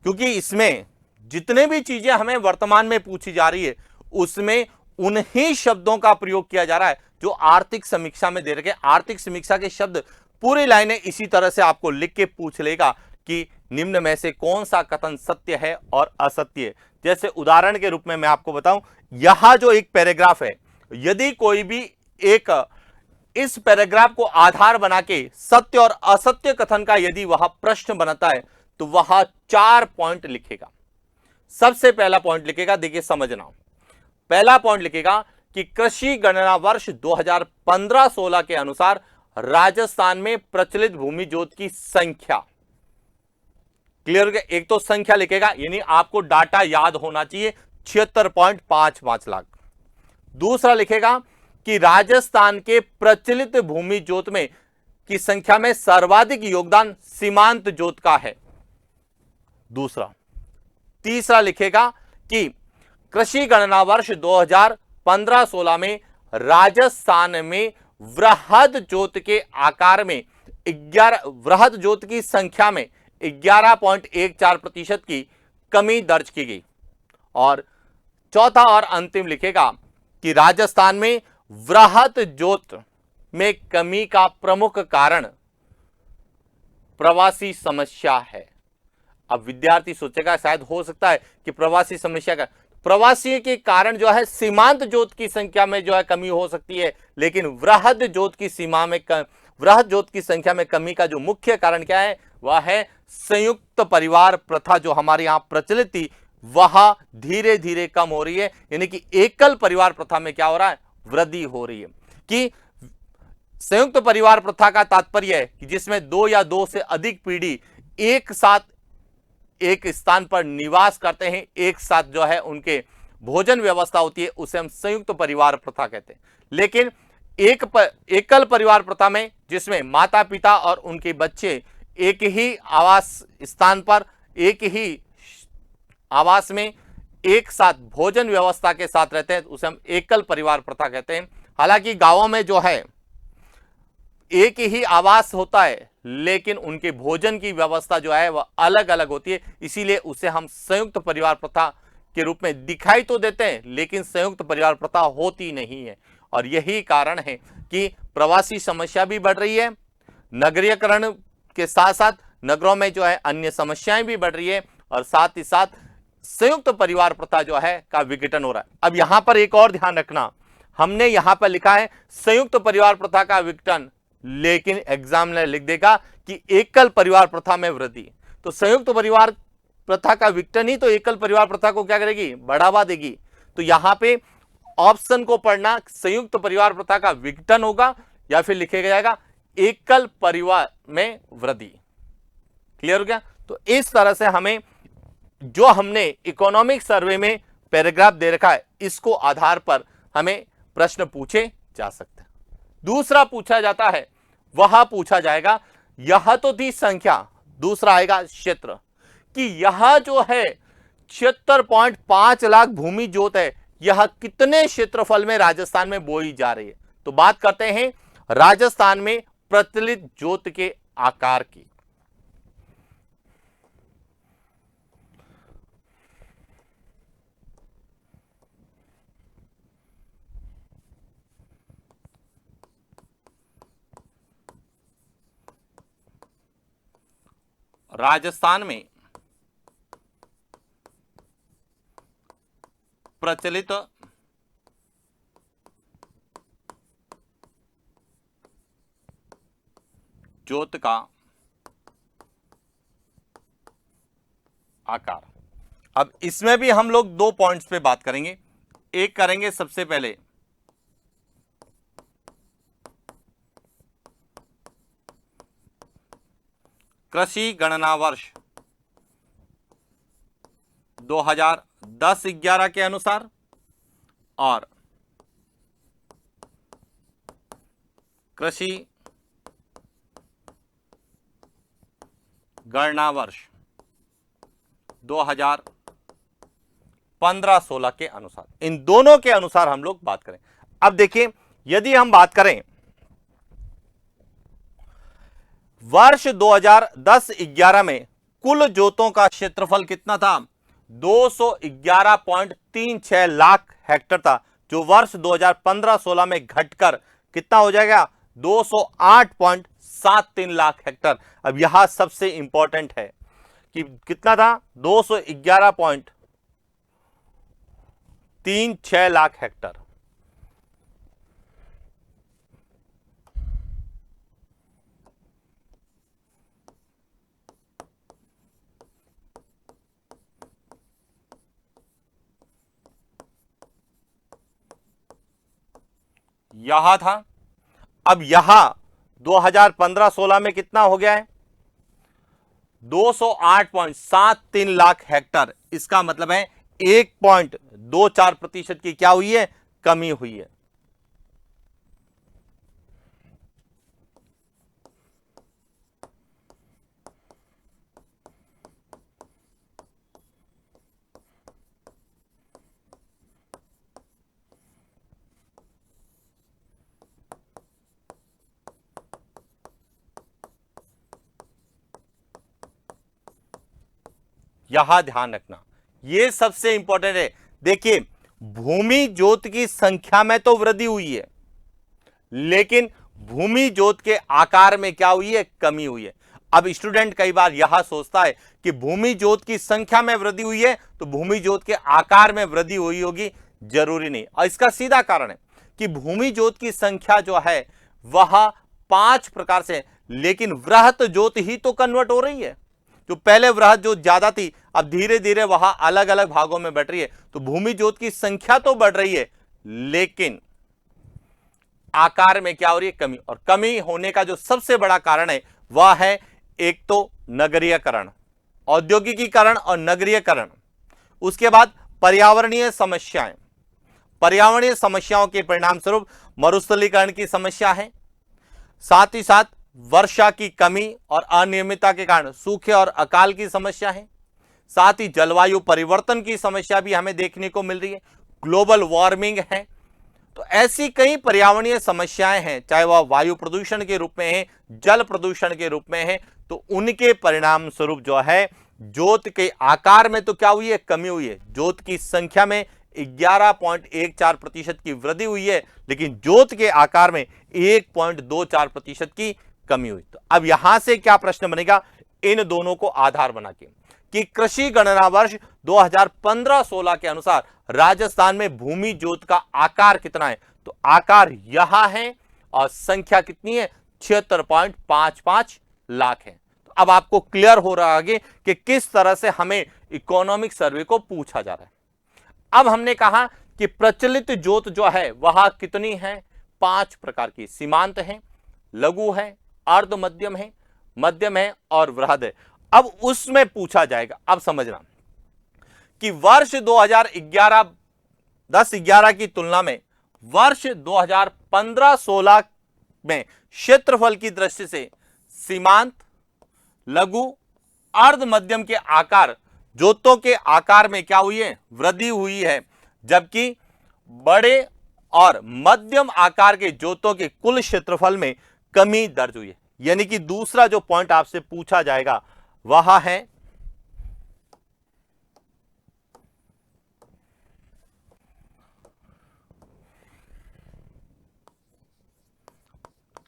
क्योंकि इसमें जितने भी चीजें हमें वर्तमान में पूछी जा रही है उसमें उन्हीं शब्दों का प्रयोग किया जा रहा है जो आर्थिक समीक्षा में दे रखे। आर्थिक समीक्षा के शब्द पूरी लाइनें इसी तरह से आपको लिख के पूछ लेगा कि निम्न में से कौन सा कथन सत्य है और असत्य है। जैसे उदाहरण के रूप में मैं आपको बताऊं, यहां जो एक पैराग्राफ है, यदि कोई भी एक इस पैराग्राफ को आधार बना के सत्य और असत्य कथन का यदि वह प्रश्न बनाता है तो वह 4 पॉइंट लिखेगा। सबसे पहला पॉइंट लिखेगा, देखिए समझना, पहला पॉइंट लिखेगा कि कृषि गणना वर्ष 2015-16 के अनुसार राजस्थान में प्रचलित भूमि जोत की संख्या। क्लियर हो गया? एक तो संख्या लिखेगा, यानी आपको डाटा याद होना चाहिए 76.55 लाख। दूसरा लिखेगा कि राजस्थान के प्रचलित भूमि जोत में की संख्या में सर्वाधिक योगदान सीमांत जोत का है, दूसरा। तीसरा लिखेगा कि कृषि गणना वर्ष 2015-16 में राजस्थान में वृहद जोत के आकार में 11 वृहद जोत की संख्या में 11.14% की कमी दर्ज की गई। और चौथा और अंतिम लिखेगा कि राजस्थान में वृहद जोत में कमी का प्रमुख कारण प्रवासी समस्या है। अब विद्यार्थी सोचेगा शायद हो सकता है कि प्रवासी समस्या का, प्रवासी के कारण जो है सीमांत जोत की संख्या में जो है कमी हो सकती है, लेकिन वृहद जोत की सीमा में वृहद जोत की संख्या में कमी का जो मुख्य कारण क्या है, वह है संयुक्त परिवार प्रथा जो हमारे यहां प्रचलित थी वह धीरे धीरे कम हो रही है। यानी कि एकल परिवार प्रथा में क्या हो रहा है, वृद्धि हो रही है। कि संयुक्त परिवार प्रथा का तात्पर्य है कि जिसमें 2 या 2 से अधिक पीढ़ी एक साथ एक स्थान पर निवास करते हैं, एक साथ जो है उनके भोजन व्यवस्था होती है, उसे हम संयुक्त परिवार प्रथा कहते हैं। लेकिन एकल परिवार प्रथा में, जिसमें माता पिता और उनके बच्चे एक ही आवास स्थान पर, एक ही आवास में एक साथ भोजन व्यवस्था के साथ रहते हैं, उसे हम एकल परिवार प्रथा कहते हैं। हालांकि गांवों में जो है एक ही आवास होता है, लेकिन उनके भोजन की व्यवस्था जो है वह अलग अलग होती है, इसीलिए उसे हम संयुक्त परिवार प्रथा के रूप में दिखाई तो देते हैं, लेकिन संयुक्त परिवार प्रथा होती नहीं है। और यही कारण है कि प्रवासी समस्या भी बढ़ रही है, नगरीकरण के साथ साथ नगरों में जो है अन्य समस्याएं भी बढ़ रही है, और साथ ही साथ संयुक्त परिवार प्रथा जो है का विघटन हो रहा है। अब यहां पर एक और ध्यान रखना, हमने यहां पर लिखा है संयुक्त परिवार प्रथा का विघटन, लेकिन एग्जामिनर लिख देगा कि एकल परिवार प्रथा में वृद्धि। तो संयुक्त परिवार प्रथा का विघटन ही तो एकल परिवार प्रथा को क्या करेगी, बढ़ावा देगी। तो यहां पे ऑप्शन को पढ़ना, संयुक्त परिवार प्रथा का विघटन होगा या फिर लिखेगा जाएगा एकल परिवार में वृद्धि। क्लियर हो गया। तो इस तरह से हमें जो हमने इकोनॉमिक सर्वे में पैराग्राफ दे रखा है, इसको आधार पर हमें प्रश्न पूछे जा सकते हैं। दूसरा पूछा जाता है, वह पूछा जाएगा यह तो थी संख्या, दूसरा आएगा क्षेत्र, कि यह जो है 76.5 लाख भूमि जोत है, यह कितने क्षेत्रफल में राजस्थान में बोई जा रही है। तो बात करते हैं राजस्थान में प्रचलित जोत के आकार की। राजस्थान में प्रचलित जोत का आकार। अब इसमें भी हम लोग दो पॉइंट्स पे बात करेंगे। एक करेंगे सबसे पहले कृषि गणना वर्ष 2010-11 के अनुसार और कृषि गणना वर्ष 2015-16 के अनुसार, इन दोनों के अनुसार हम लोग बात करें। अब देखिए, यदि हम बात करें वर्ष 2010-11 में कुल जोतों का क्षेत्रफल कितना था, 211.36 लाख हेक्टेयर था, जो वर्ष 2015-16 में घटकर कितना हो जाएगा, 208.73 लाख हेक्टेयर। अब यहां सबसे इंपॉर्टेंट है कि कितना था, 211.36 लाख हेक्टेयर। यहां था, अब यहां 2015-16 में कितना हो गया है, 208.73 लाख हेक्टेयर। इसका मतलब है 1.24% की क्या हुई है, कमी हुई है। यहां ध्यान रखना, यह सबसे इंपॉर्टेंट है। देखिए, भूमि जोत की संख्या में तो वृद्धि हुई है, लेकिन भूमि जोत के आकार में क्या हुई है, कमी हुई है। अब स्टूडेंट कई बार यह सोचता है कि भूमि जोत की संख्या में वृद्धि हुई है तो भूमि जोत के आकार में वृद्धि हुई होगी, जरूरी नहीं। और इसका सीधा कारण है कि भूमि जोत की संख्या जो है वह 5 प्रकार से, लेकिन वृहत जोत ही तो कन्वर्ट हो रही है। जो पहले वृहत जोत ज्यादा थी, अब धीरे धीरे वह अलग अलग भागों में बढ़ रही है। तो भूमि जोत की संख्या तो बढ़ रही है, लेकिन आकार में क्या हो रही है, कमी। और कमी होने का जो सबसे बड़ा कारण है वह है एक तो नगरीयकरण, औद्योगिकीकरण और नगरीयकरण, उसके बाद पर्यावरणीय समस्याएं, पर्यावरणीय समस्याओं के परिणाम स्वरूप मरुस्थलीकरण की समस्या है, साथ ही साथ वर्षा की कमी और अनियमितता के कारण सूखे और अकाल की समस्या है, साथ ही जलवायु परिवर्तन की समस्या भी हमें देखने को मिल रही है, ग्लोबल वार्मिंग है। तो ऐसी कई पर्यावरणीय समस्याएं हैं, चाहे वह वायु प्रदूषण के रूप में है, जल प्रदूषण के रूप में है, तो उनके परिणाम स्वरूप जो है जोत के आकार में तो क्या हुई है, कमी हुई है। जोत की संख्या में 11.14% की वृद्धि हुई है, लेकिन जोत के आकार में 1.24% की कमी हुई। तो अब यहां से क्या प्रश्न बनेगा, इन दोनों को आधार बना के कि कृषि गणना वर्ष 2015-16 के अनुसार राजस्थान में भूमि जोत का आकार कितना है, तो आकार यहां है और संख्या कितनी है, 76.55 लाख है। तो अब आपको क्लियर हो रहा है कि किस तरह से हमें इकोनॉमिक सर्वे को पूछा जा रहा है। अब हमने कहा कि प्रचलित जोत जो है वह कितनी है, 5 प्रकार की, सीमांत है, लघु है, अर्ध मध्यम है और वृहद है। अब उसमें पूछा जाएगा, अब समझना कि वर्ष 2011 10-11 की तुलना में वर्ष 2015-16 में क्षेत्रफल की दृष्टि से सीमांत, लघु, अर्ध मध्यम के आकार, जोतों के आकार में क्या हुई है, वृद्धि हुई है, जबकि बड़े और मध्यम आकार के जोतों के कुल क्षेत्रफल में कमी दर्ज हुई है। यानी कि दूसरा जो पॉइंट आपसे पूछा जाएगा वह है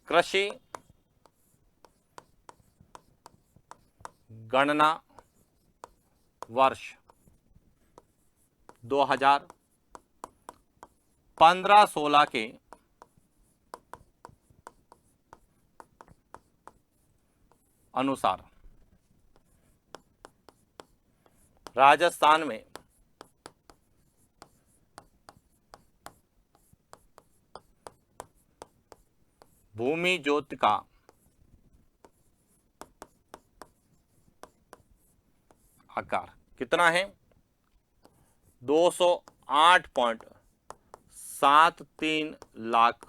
कृषि गणना वर्ष 2015-16 के अनुसार राजस्थान में भूमि जोत का आकार कितना है, 208.73 लाख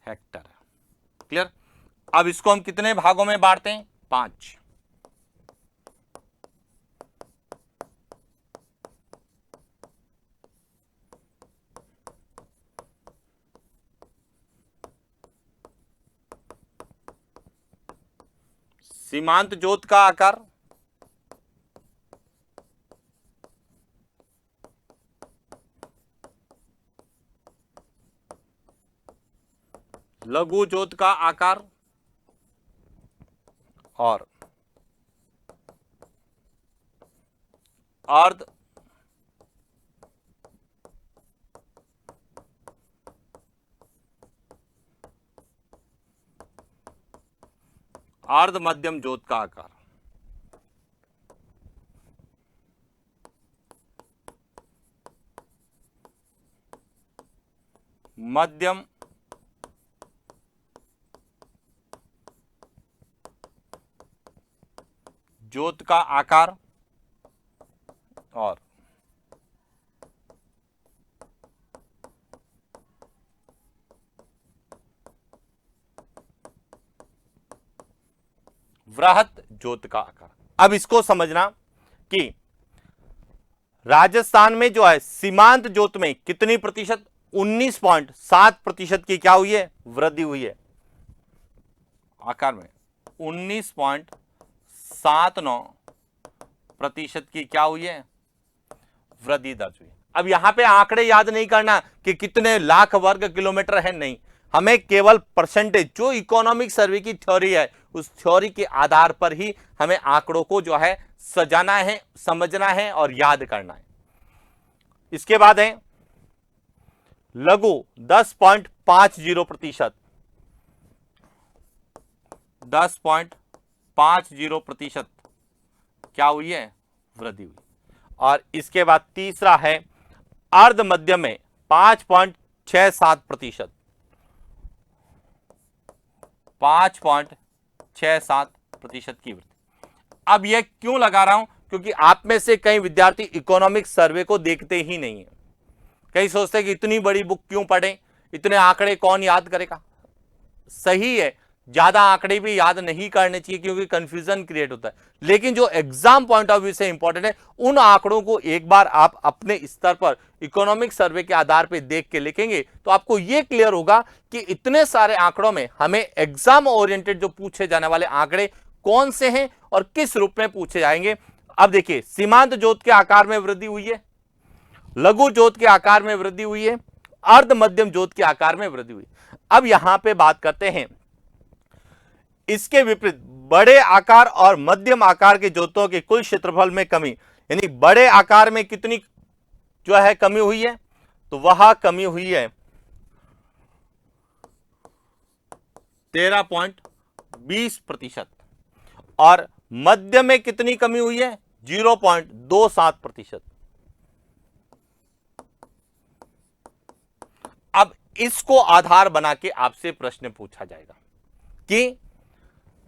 हेक्टर। क्लियर। अब इसको हम कितने भागों में बांटते हैं, 5। सीमांत जोत का आकार लघु जोत का आकार और अर्ध मध्यम जोत का आकार। मध्यम जोत का आकार और वृहद जोत का आकार। अब इसको समझना कि राजस्थान में जो है सीमांत जोत में कितनी प्रतिशत, 19.7% की क्या हुई है, वृद्धि हुई है। आकार में 19.79% की क्या हुई है, वृद्धि दर्ज हुई। अब यहां पे आंकड़े याद नहीं करना कि कितने लाख वर्ग किलोमीटर है, नहीं, हमें केवल परसेंटेज, जो इकोनॉमिक सर्वे की थ्योरी है उस थ्योरी के आधार पर ही हमें आंकड़ों को जो है सजाना है, समझना है और याद करना है। इसके बाद है लघु 10.50%, 10.50% क्या हुई है, वृद्धि हुई। और इसके बाद तीसरा है अर्ध मध्यम में 5.67%, 5.67% की वृद्धि। अब यह क्यों लगा रहा हूं, क्योंकि आप में से कई विद्यार्थी इकोनॉमिक सर्वे को देखते ही नहीं है। कई सोचते हैं कि इतनी बड़ी बुक क्यों पढ़ें, इतने आंकड़े कौन याद करेगा। सही है, ज्यादा आंकड़े भी याद नहीं करने चाहिए क्योंकि कंफ्यूजन क्रिएट होता है, लेकिन जो एग्जाम पॉइंट ऑफ व्यू से इंपॉर्टेंट है उन आंकड़ों को एक बार आप अपने स्तर पर इकोनॉमिक सर्वे के आधार पर देख के लिखेंगे तो आपको यह क्लियर होगा कि इतने सारे आंकड़ों में हमें एग्जाम ओरिएंटेड जो पूछे जाने वाले आंकड़े कौन से हैं और किस रूप में पूछे जाएंगे। अब देखिए, सीमांत जोत के आकार में वृद्धि हुई है, लघु जोत के आकार में वृद्धि हुई है, अर्ध मध्यम जोत के आकार में वृद्धि हुई। अब यहां पे बात करते हैं इसके विपरीत बड़े आकार और मध्यम आकार के जोतों के कुल क्षेत्रफल में कमी, यानी बड़े आकार में कितनी जो है कमी हुई है, तो वह कमी हुई है 13.20% और मध्य में कितनी कमी हुई है 0.27%। अब इसको आधार बना के आपसे प्रश्न पूछा जाएगा कि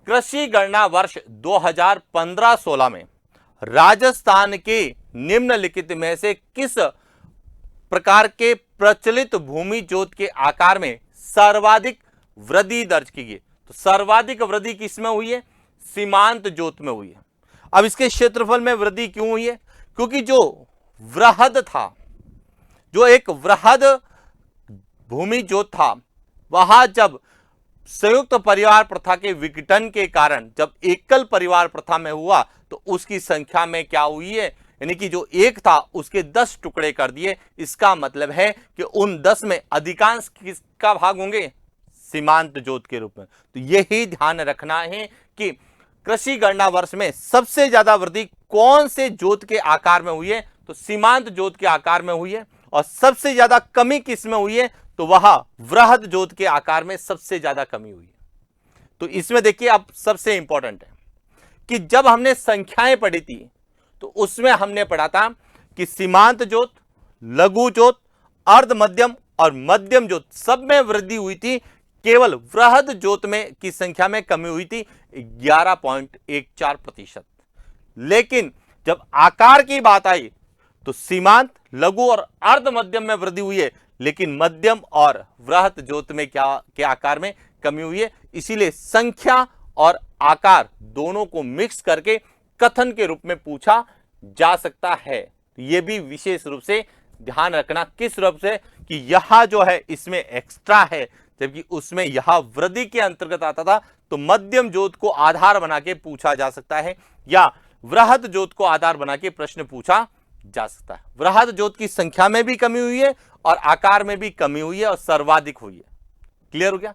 कृषि गणना वर्ष 2015-16 में राजस्थान के निम्नलिखित में से किस प्रकार के प्रचलित भूमि जोत के आकार में सर्वाधिक वृद्धि दर्ज की गई। तो सर्वाधिक वृद्धि किसमें हुई है, सीमांत जोत में हुई है। अब इसके क्षेत्रफल में वृद्धि क्यों हुई है, क्योंकि जो वृहद था, जो एक वृहद भूमि जोत था, वहां जब संयुक्त परिवार प्रथा के विघटन के कारण जब एकल परिवार प्रथा में हुआ तो उसकी संख्या में क्या हुई है, यानी कि जो एक था उसके 10 टुकड़े कर दिए। इसका मतलब है कि उन 10 में अधिकांश किसका भाग होंगे, सीमांत जोत के रूप में। तो यही ध्यान रखना है कि कृषि गणना वर्ष में सबसे ज्यादा वृद्धि कौन से जोत के आकार में हुई है, तो सीमांत जोत के आकार में हुई है, और सबसे ज्यादा कमी किस में हुई है, तो वह वृहद जोत के आकार में सबसे ज्यादा कमी हुई है। तो इसमें देखिए अब सबसे इंपॉर्टेंट है कि जब हमने संख्याएं पढ़ी थी तो उसमें हमने पढ़ा था कि सीमांत जोत, लघु जोत, अर्ध मध्यम और मध्यम जोत सब में वृद्धि हुई थी, केवल वृहद जोत में की संख्या में कमी हुई थी 11.14%। लेकिन जब आकार की बात आई तो सीमांत, लघु और अर्ध मध्यम में वृद्धि हुई है, लेकिन मध्यम और वृहद जोत में क्या के आकार में कमी हुई है। इसीलिए संख्या और आकार दोनों को मिक्स करके कथन के रूप में पूछा जा सकता है। यह भी विशेष रूप से ध्यान रखना, किस रूप से कि यह जो है इसमें एक्स्ट्रा है, जबकि उसमें यह वृद्धि के अंतर्गत आता था। तो मध्यम जोत को आधार बना के पूछा जा सकता है या वृहद जोत को आधार बना के प्रश्न पूछा जा सकता है। वृहद जोत की संख्या में भी कमी हुई है और आकार में भी कमी हुई है और सर्वाधिक हुई है। क्लियर हो गया।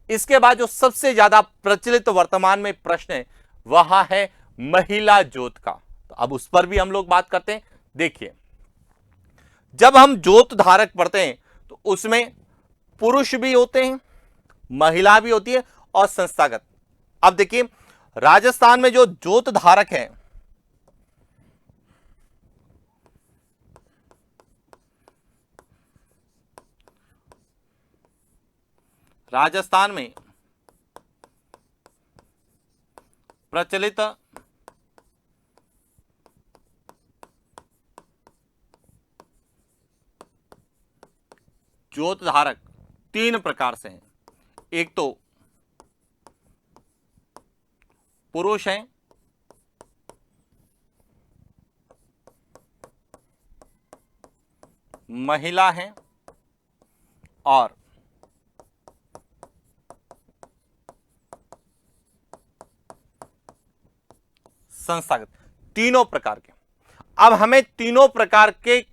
इसके बाद जो सबसे ज्यादा प्रचलित वर्तमान में प्रश्न है वह है महिला जोत का। तो अब उस पर भी हम लोग बात करते हैं। देखिए, जब हम जोत धारक पढ़ते हैं तो उसमें पुरुष भी होते हैं, महिला भी होती है और संस्थागत। अब देखिए, राजस्थान में जो जोत धारक है राजस्थान में प्रचलित जोत धारक 3 प्रकार से हैं। एक तो पुरुष हैं, महिला हैं और संस्थागत, तीनों प्रकार के। अब हमें तीनों प्रकार के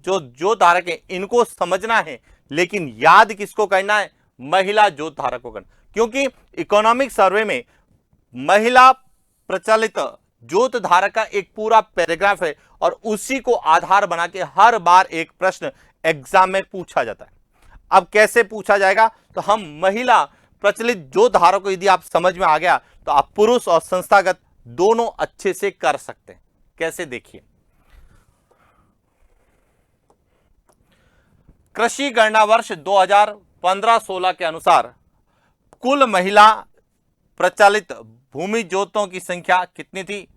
जो धारक है इनको समझना है, लेकिन याद किसको करना है, महिला जोत धारक को करना। क्योंकि इकोनॉमिक सर्वे में महिला प्रचलित जोत धारक का एक पूरा पैराग्राफ है और उसी को आधार बना के हर बार एक प्रश्न एग्जाम में पूछा जाता है। अब कैसे पूछा जाएगा, तो हम महिला प्रचलित जोत धारक को यदि आप समझ में आ गया तो आप पुरुष और संस्थागत दोनों अच्छे से कर सकते हैं। कैसे, देखिए, कृषि गणना वर्ष 2015-16 के अनुसार कुल महिला प्रचलित भूमि जोतों की संख्या कितनी थी,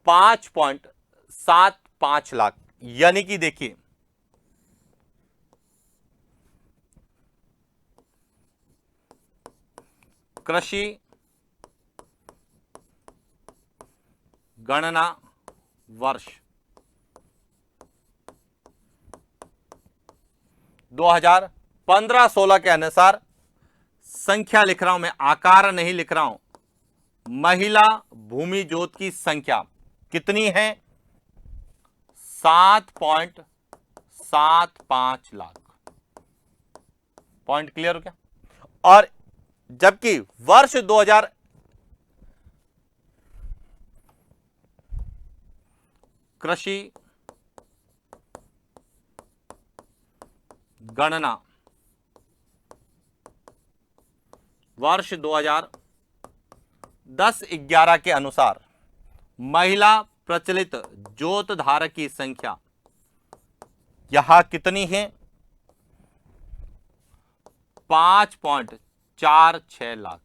5.75 लाख। यानी कि देखिए कृषि गणना वर्ष 2015-16 के अनुसार, संख्या लिख रहा हूं मैं, आकार नहीं लिख रहा हूं, महिला भूमि जोत की संख्या कितनी है? 7.75 लाख। पॉइंट क्लियर हो गया? और जबकि वर्ष 2000 कृषि गणना वर्ष 2010-11 के अनुसार महिला प्रचलित जोत धारक की संख्या यहां कितनी है? 5.46 लाख।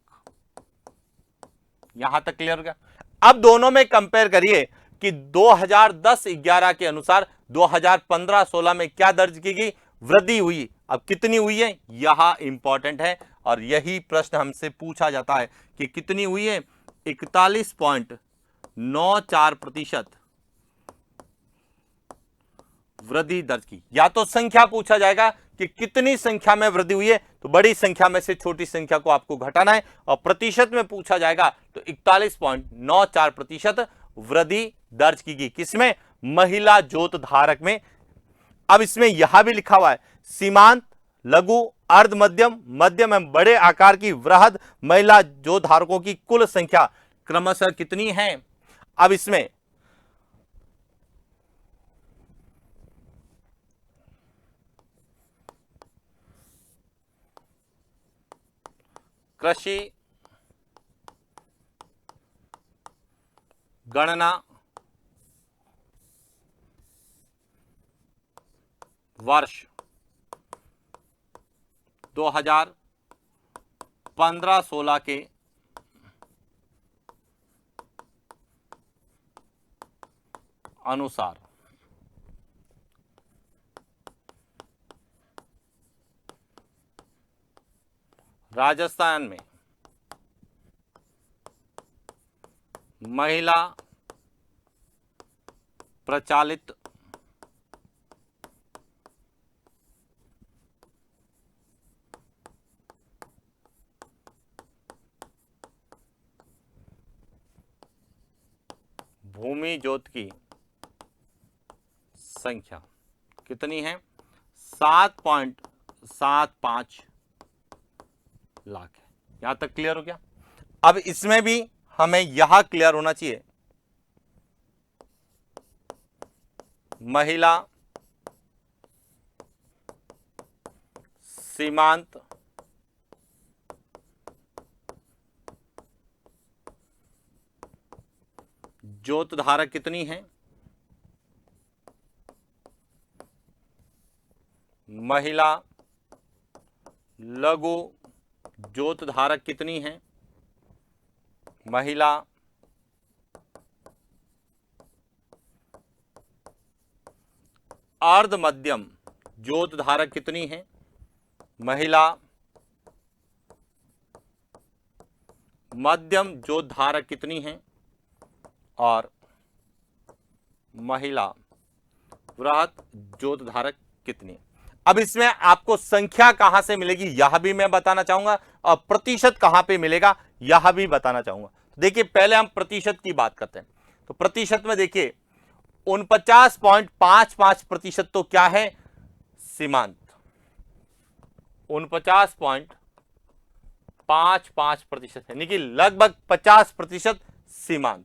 यहां तक क्लियर हो गया? अब दोनों में कंपेयर करिए कि 2010-11 के अनुसार 2015-16 में क्या दर्ज की गई? वृद्धि हुई। अब कितनी हुई है यह इंपॉर्टेंट है और यही प्रश्न हमसे पूछा जाता है कि कितनी हुई है? 41.94% वृद्धि दर्ज की। या तो संख्या पूछा जाएगा कि कितनी संख्या में वृद्धि हुई है, तो बड़ी संख्या में से छोटी संख्या को आपको घटाना है, और प्रतिशत में पूछा जाएगा तो 41.94% वृद्धि दर्ज की गई। किसमें? महिला जोत धारक में। अब इसमें यह भी लिखा हुआ है सीमांत, लघु, अर्ध मध्यम, मध्यम एवं बड़े आकार की वृहद महिला जोत धारकों की कुल संख्या क्रमशः कितनी है? अब इसमें कृषि गणना वर्ष 2015-16 के अनुसार राजस्थान में महिला प्रचालित भूमि जोत की संख्या कितनी है? 7.75 लाख है। यहां तक क्लियर हो गया? अब इसमें भी हमें यह क्लियर होना चाहिए, महिला सीमांत जोत धारक कितनी है? महिला लघु जोत धारक कितनी है? महिला अर्ध मध्यम जोत धारक कितनी है? महिला मध्यम जोत धारक कितनी है? और महिला वृहद जोत धारक कितनी है? अब इसमें आपको संख्या कहां से मिलेगी यह भी मैं बताना चाहूंगा, और प्रतिशत कहां पे मिलेगा यह भी बताना चाहूंगा। देखिए पहले हम प्रतिशत की बात करते हैं, तो प्रतिशत में देखिए 49.55% तो क्या है? सीमांत। 49.55% है, यानी कि लगभग 50% सीमांत।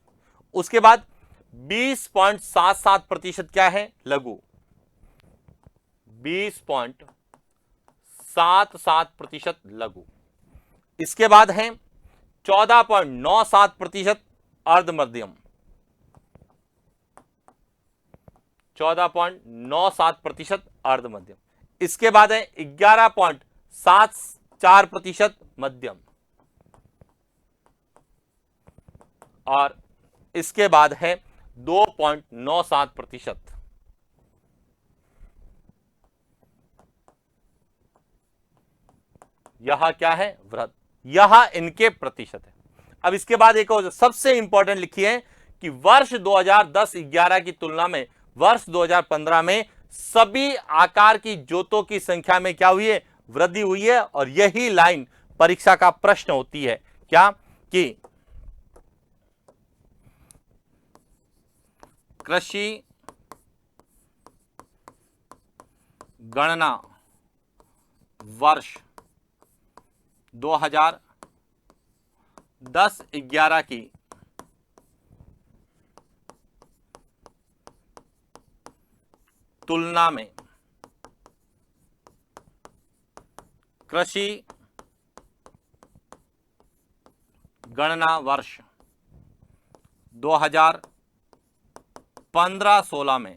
उसके बाद 20.77% क्या है? लघु। 20.77% लघु। इसके बाद है 14.97% अर्ध मध्यम। 14.97% अर्ध मध्यम। इसके बाद है 11.74% मध्यम, और इसके बाद है 2.97%। यह क्या है? वृद्धि, यह इनके प्रतिशत है। अब इसके बाद एक और सबसे इंपॉर्टेंट लिखी है कि वर्ष 2010-11 की तुलना में वर्ष 2015 में सभी आकार की जोतों की संख्या में क्या हुई है? वृद्धि हुई है। और यही लाइन परीक्षा का प्रश्न होती है, क्या कि कृषि गणना वर्ष 2010-11 की तुलना में कृषि गणना वर्ष 2015-16 में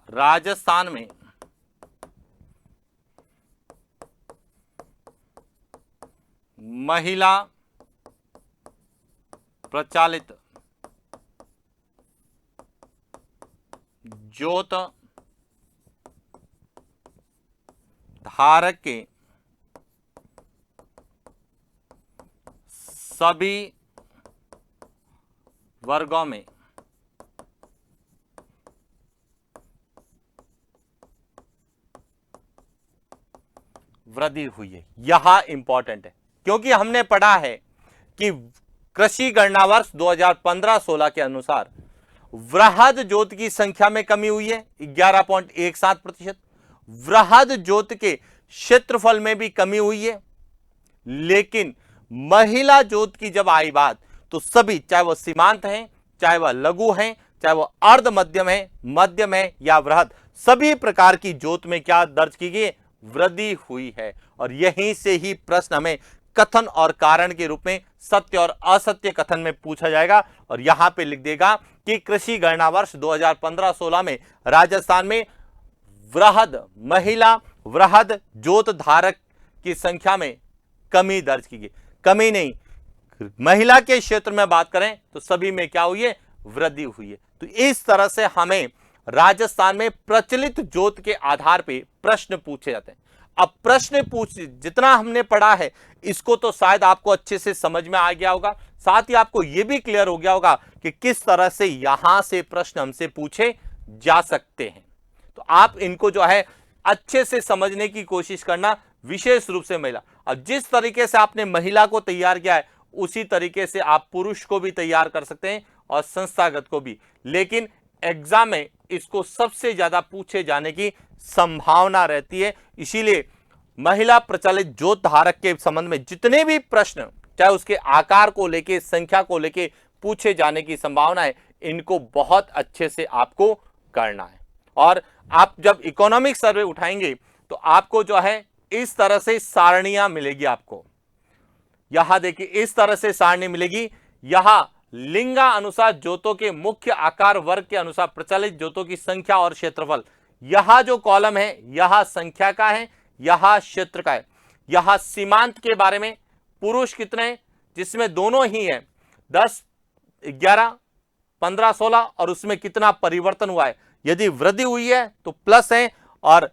राजस्थान में महिला प्रचालित जोत धारक के सभी वर्गों में वृद्धि हुई है। यह इंपॉर्टेंट है क्योंकि हमने पढ़ा है कि कृषि गणना वर्ष 2015-16 के अनुसार वृहद जोत की संख्या में कमी हुई है 11.17%। वृहद जोत के क्षेत्रफल में भी कमी हुई है। लेकिन महिला जोत की जब आई बात तो सभी, चाहे वह सीमांत हैं, चाहे वह लघु हैं, चाहे वह अर्ध मध्यम है या वृहद, सभी प्रकार की जोत में क्या दर्ज की गई? वृद्धि हुई है। और यहीं से ही प्रश्न हमें कथन और कारण के रूप में सत्य और असत्य कथन में पूछा जाएगा। और यहां पे लिख देगा कि कृषि गणना वर्ष 2015-16 में राजस्थान में महिला वृहद जोत धारक की संख्या में कमी दर्ज की गई। कमी नहीं, महिला के क्षेत्र में बात करें तो सभी में क्या हुई है? वृद्धि हुई है। तो इस तरह से हमें राजस्थान में प्रचलित जोत के आधार पर प्रश्न पूछे जाते हैं। अब प्रश्न जितना हमने पढ़ा है इसको तो शायद आपको अच्छे से समझ में आ गया होगा। साथ ही आपको यह भी क्लियर हो गया होगा कि किस तरह से यहां से प्रश्न हमसे पूछे जा सकते हैं। तो आप इनको जो है अच्छे से समझने की कोशिश करना, विशेष रूप से महिला। अब जिस तरीके से आपने महिला को तैयार किया है उसी तरीके से आप पुरुष को भी तैयार कर सकते हैं और संस्थागत को भी। लेकिन एग्जाम में इसको सबसे ज्यादा पूछे जाने की संभावना रहती है। इसीलिए महिला प्रचलित जोत धारक के संबंध में जितने भी प्रश्न, चाहे उसके आकार को लेके, संख्या को लेके पूछे जाने की संभावना है, इनको बहुत अच्छे से आपको करना है। और आप जब इकोनॉमिक सर्वे उठाएंगे तो आपको जो है इस तरह से सारणियां मिलेगी। आपको यहां देखिए इस तरह से सारणी मिलेगी। यहां लिंगा अनुसार जोतों के मुख्य आकार वर्ग के अनुसार प्रचलित जोतों की संख्या और क्षेत्रफल। यह जो कॉलम है यह संख्या का है, यह क्षेत्र का है। यह सीमांत के बारे में पुरुष कितने हैं, जिसमें दोनों ही है 10, 11, 15, 16 और उसमें कितना परिवर्तन हुआ है। यदि वृद्धि हुई है तो प्लस है और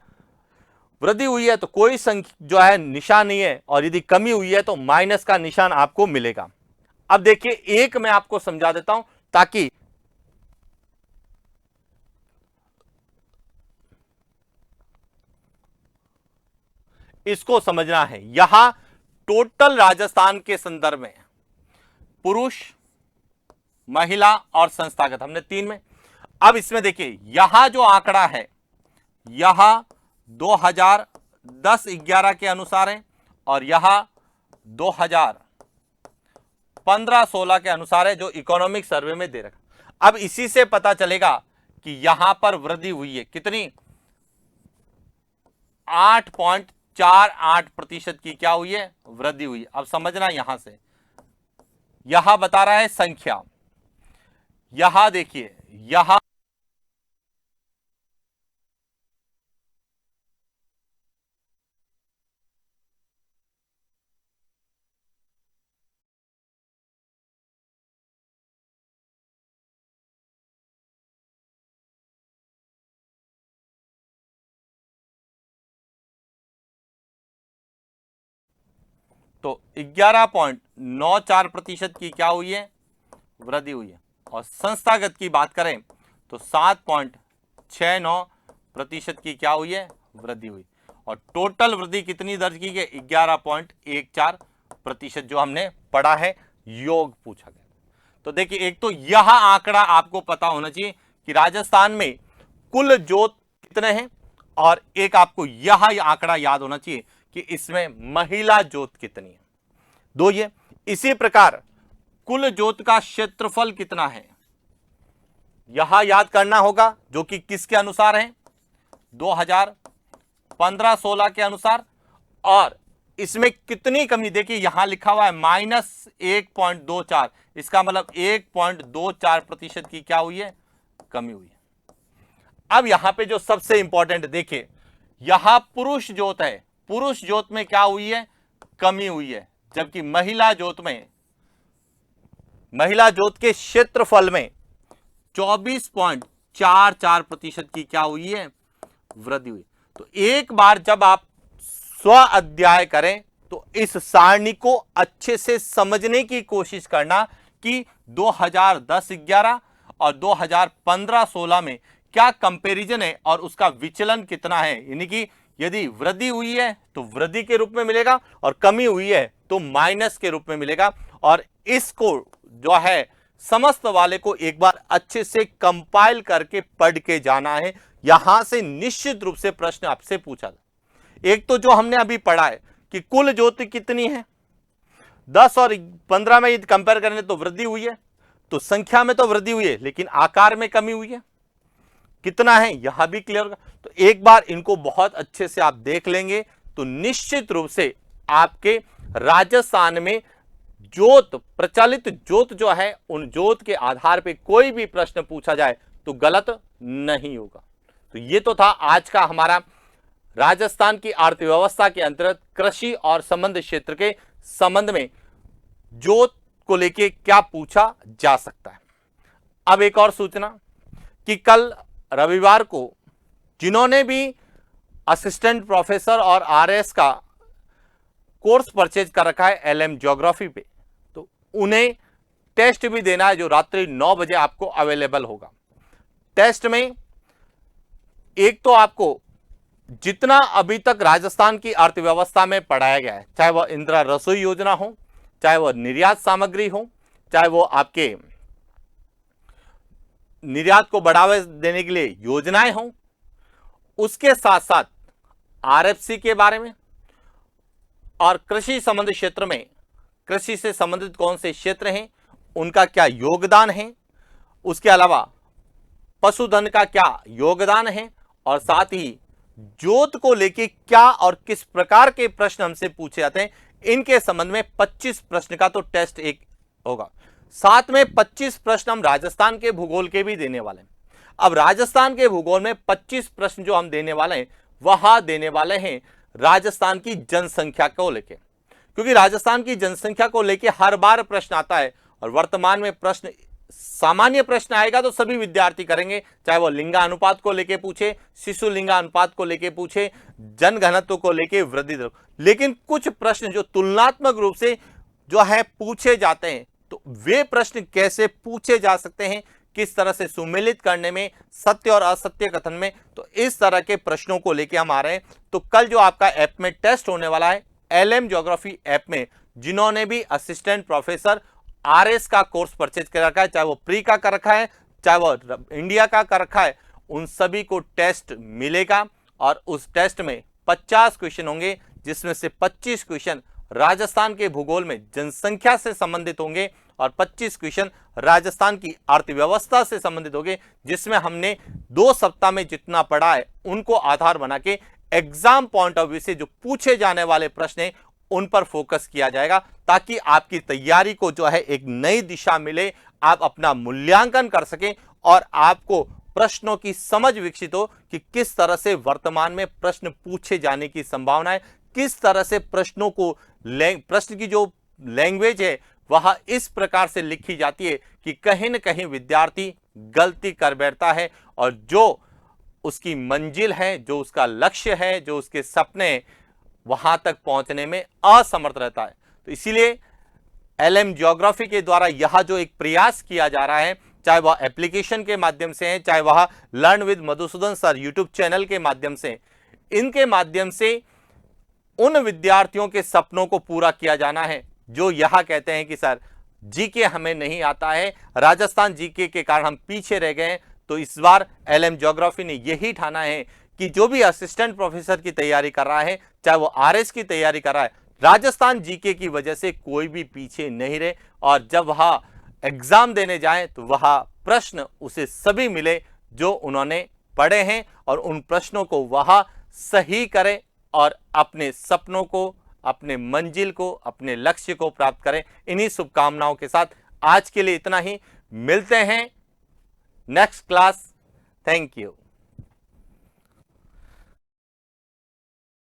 वृद्धि हुई है तो कोई संख्या जो है निशान नहीं है, और यदि कमी हुई है तो माइनस का निशान आपको मिलेगा। अब देखिए एक मैं आपको समझा देता हूं ताकि इसको समझना है। यहां टोटल राजस्थान के संदर्भ में पुरुष, महिला और संस्थागत हमने 3 में। अब इसमें देखिए यहां जो आंकड़ा है यह 2010-11 के अनुसार है और यह 2015-16 के अनुसार है, जो इकोनॉमिक सर्वे में दे रखा। अब इसी से पता चलेगा कि यहां पर वृद्धि हुई है कितनी? 8.48% की क्या हुई है? वृद्धि हुई। अब समझना, यहां से यह बता रहा है संख्या। यहां देखिए यहां तो 11.94% की क्या हुई है, वृद्धि हुई है। और संस्थागत की बात करें तो 7.69% की क्या हुई है, वृद्धि हुई। और टोटल वृद्धि कितनी दर्ज की गई, 11.14% जो हमने पढ़ा है, योग पूछा गया। तो देखिए, एक तो यह आंकड़ा आपको पता होना चाहिए कि राजस्थान में कुल जोत कितने हैं, और एक आपको यह आंकड़ा याद होना चाहिए कि इसमें महिला जोत कितनी है। दो ये, इसी प्रकार कुल जोत का क्षेत्रफल कितना है, यह याद करना होगा, जो कि किसके अनुसार है, 2015-16 के अनुसार। और इसमें कितनी कमी, देखिए यहां लिखा हुआ है -1.24, इसका मतलब 1.24% की क्या हुई है, कमी हुई है। अब यहां पे जो सबसे इंपॉर्टेंट देखिए, यहां पुरुष जोत है, पुरुष जोत में क्या हुई है, कमी हुई है, जबकि महिला जोत के क्षेत्रफल में 24.44% की क्या हुई है, वृद्धि हुई। तो एक बार जब आप स्व अध्याय करें तो इस सारणी को अच्छे से समझने की कोशिश करना कि 2010-11 और 2015-16 में क्या कंपैरिजन है और उसका विचलन कितना है। यानी कि यदि वृद्धि हुई है तो वृद्धि के रूप में मिलेगा, और कमी हुई है तो माइनस के रूप में मिलेगा। और इसको जो है समस्त वाले को एक बार अच्छे से कंपाइल करके पढ़ के जाना है। यहां से निश्चित रूप से प्रश्न आपसे पूछा था। एक तो जो हमने अभी पढ़ा है कि कुल ज्योति कितनी है, 10 और 15 में यदि कंपेयर करें तो वृद्धि हुई है, तो संख्या में तो वृद्धि हुई है लेकिन आकार में कमी हुई है, कितना है यह भी क्लियर होगा। तो एक बार इनको बहुत अच्छे से आप देख लेंगे तो निश्चित रूप से आपके राजस्थान में जोत, प्रचलित जोत जो है, उन जोत के आधार पे कोई भी प्रश्न पूछा जाए तो गलत नहीं होगा। तो ये तो था आज का हमारा राजस्थान की अर्थव्यवस्था के अंतर्गत कृषि और संबंध क्षेत्र के संबंध में जोत को लेके क्या पूछा जा सकता है। अब एक और सूचना कि कल रविवार को जिन्होंने भी असिस्टेंट प्रोफेसर और आरएस का कोर्स परचेज कर रखा है एलएम ज्योग्राफी पे, तो उन्हें टेस्ट भी देना है जो रात्रि 9 बजे आपको अवेलेबल होगा। टेस्ट में एक तो आपको जितना अभी तक राजस्थान की अर्थव्यवस्था में पढ़ाया गया है, चाहे वह इंदिरा रसोई योजना हो, चाहे वह निर्यात सामग्री हो, चाहे वो आपके निर्यात को बढ़ावा देने के लिए योजनाएं हों, उसके साथ साथ आरएफसी के बारे में और कृषि संबंधित क्षेत्र में कृषि से संबंधित कौन से क्षेत्र हैं, उनका क्या योगदान है, उसके अलावा पशुधन का क्या योगदान है, और साथ ही जोत को लेके क्या और किस प्रकार के प्रश्न हमसे पूछे जाते हैं, इनके संबंध में 25 प्रश्न का तो टेस्ट एक होगा। साथ में 25 प्रश्न हम राजस्थान के भूगोल के भी देने वाले हैं। अब राजस्थान के भूगोल में 25 प्रश्न जो हम देने वाले हैं वह देने वाले हैं राजस्थान की जनसंख्या को लेके, क्योंकि राजस्थान की जनसंख्या को लेके हर बार प्रश्न आता है। और वर्तमान में प्रश्न, सामान्य प्रश्न आएगा तो सभी विद्यार्थी करेंगे, चाहे वो लिंगानुपात को लेके पूछे, शिशु लिंगानुपात को लेके पूछे, जनघनत्व को लेके, वृद्धि दर। लेकिन कुछ प्रश्न जो तुलनात्मक रूप से जो है पूछे जाते हैं, तो वे प्रश्न कैसे पूछे जा सकते हैं, किस तरह से सुमेलित करने में, सत्य और असत्य कथन में, तो इस तरह के प्रश्नों को लेके हम आ रहे हैं। तो कल जो आपका ऐप में टेस्ट होने वाला है एलएम ज्योग्राफी ऐप में, जिन्होंने भी असिस्टेंट प्रोफेसर आरएस का कोर्स परचेज कर रखा है, चाहे वो प्री का कर रखा है, चाहे वो इंडिया का कर रखा है, उन सभी को टेस्ट मिलेगा। और उस टेस्ट में 50 क्वेश्चन होंगे, जिसमें से 25 क्वेश्चन राजस्थान के भूगोल में जनसंख्या से संबंधित होंगे और 25 क्वेश्चन राजस्थान की अर्थव्यवस्था से संबंधित होंगे, जिसमें हमने 2 सप्ताह में जितना पढ़ा है उनको आधार बना के एग्जाम पॉइंट ऑफ व्यू से जो पूछे जाने वाले प्रश्न हैं उन पर फोकस किया जाएगा, ताकि आपकी तैयारी को जो है एक नई दिशा मिले, आप अपना मूल्यांकन कर सकें और आपको प्रश्नों की समझ विकसित हो कि किस तरह से वर्तमान में प्रश्न पूछे जाने की संभावना है, किस तरह से प्रश्नों को, प्रश्न की जो लैंग्वेज है वह इस प्रकार से लिखी जाती है कि कहीं न कहीं विद्यार्थी गलती कर बैठता है और जो उसकी मंजिल है, जो उसका लक्ष्य है, जो उसके सपने हैं, वहां तक पहुंचने में असमर्थ रहता है। तो इसीलिए एलएम ज्योग्राफी के द्वारा यह जो एक प्रयास किया जा रहा है, चाहे वह एप्लीकेशन के माध्यम से है, चाहे वह learn with Madhusudan sir YouTube channel के माध्यम से, इनके माध्यम से उन विद्यार्थियों के सपनों को पूरा किया जाना है जो यह कहते हैं कि सर जीके हमें नहीं आता है, राजस्थान जीके के कारण हम पीछे रह गए हैं। तो इस बार एलएम ज्योग्राफी ने यही ठाना है कि जो भी असिस्टेंट प्रोफेसर की तैयारी कर रहा है, चाहे वो आरएस की तैयारी कर रहा है, राजस्थान जीके की वजह से कोई भी पीछे नहीं रहे और जब वह एग्जाम देने जाए तो वह प्रश्न उसे सभी मिले जो उन्होंने पढ़े हैं और उन प्रश्नों को वह सही करे और अपने सपनों को, अपने मंजिल को, अपने लक्ष्य को प्राप्त करें। इन्हीं शुभकामनाओं के साथ आज के लिए इतना ही। मिलते हैं नेक्स्ट क्लास। Thank you.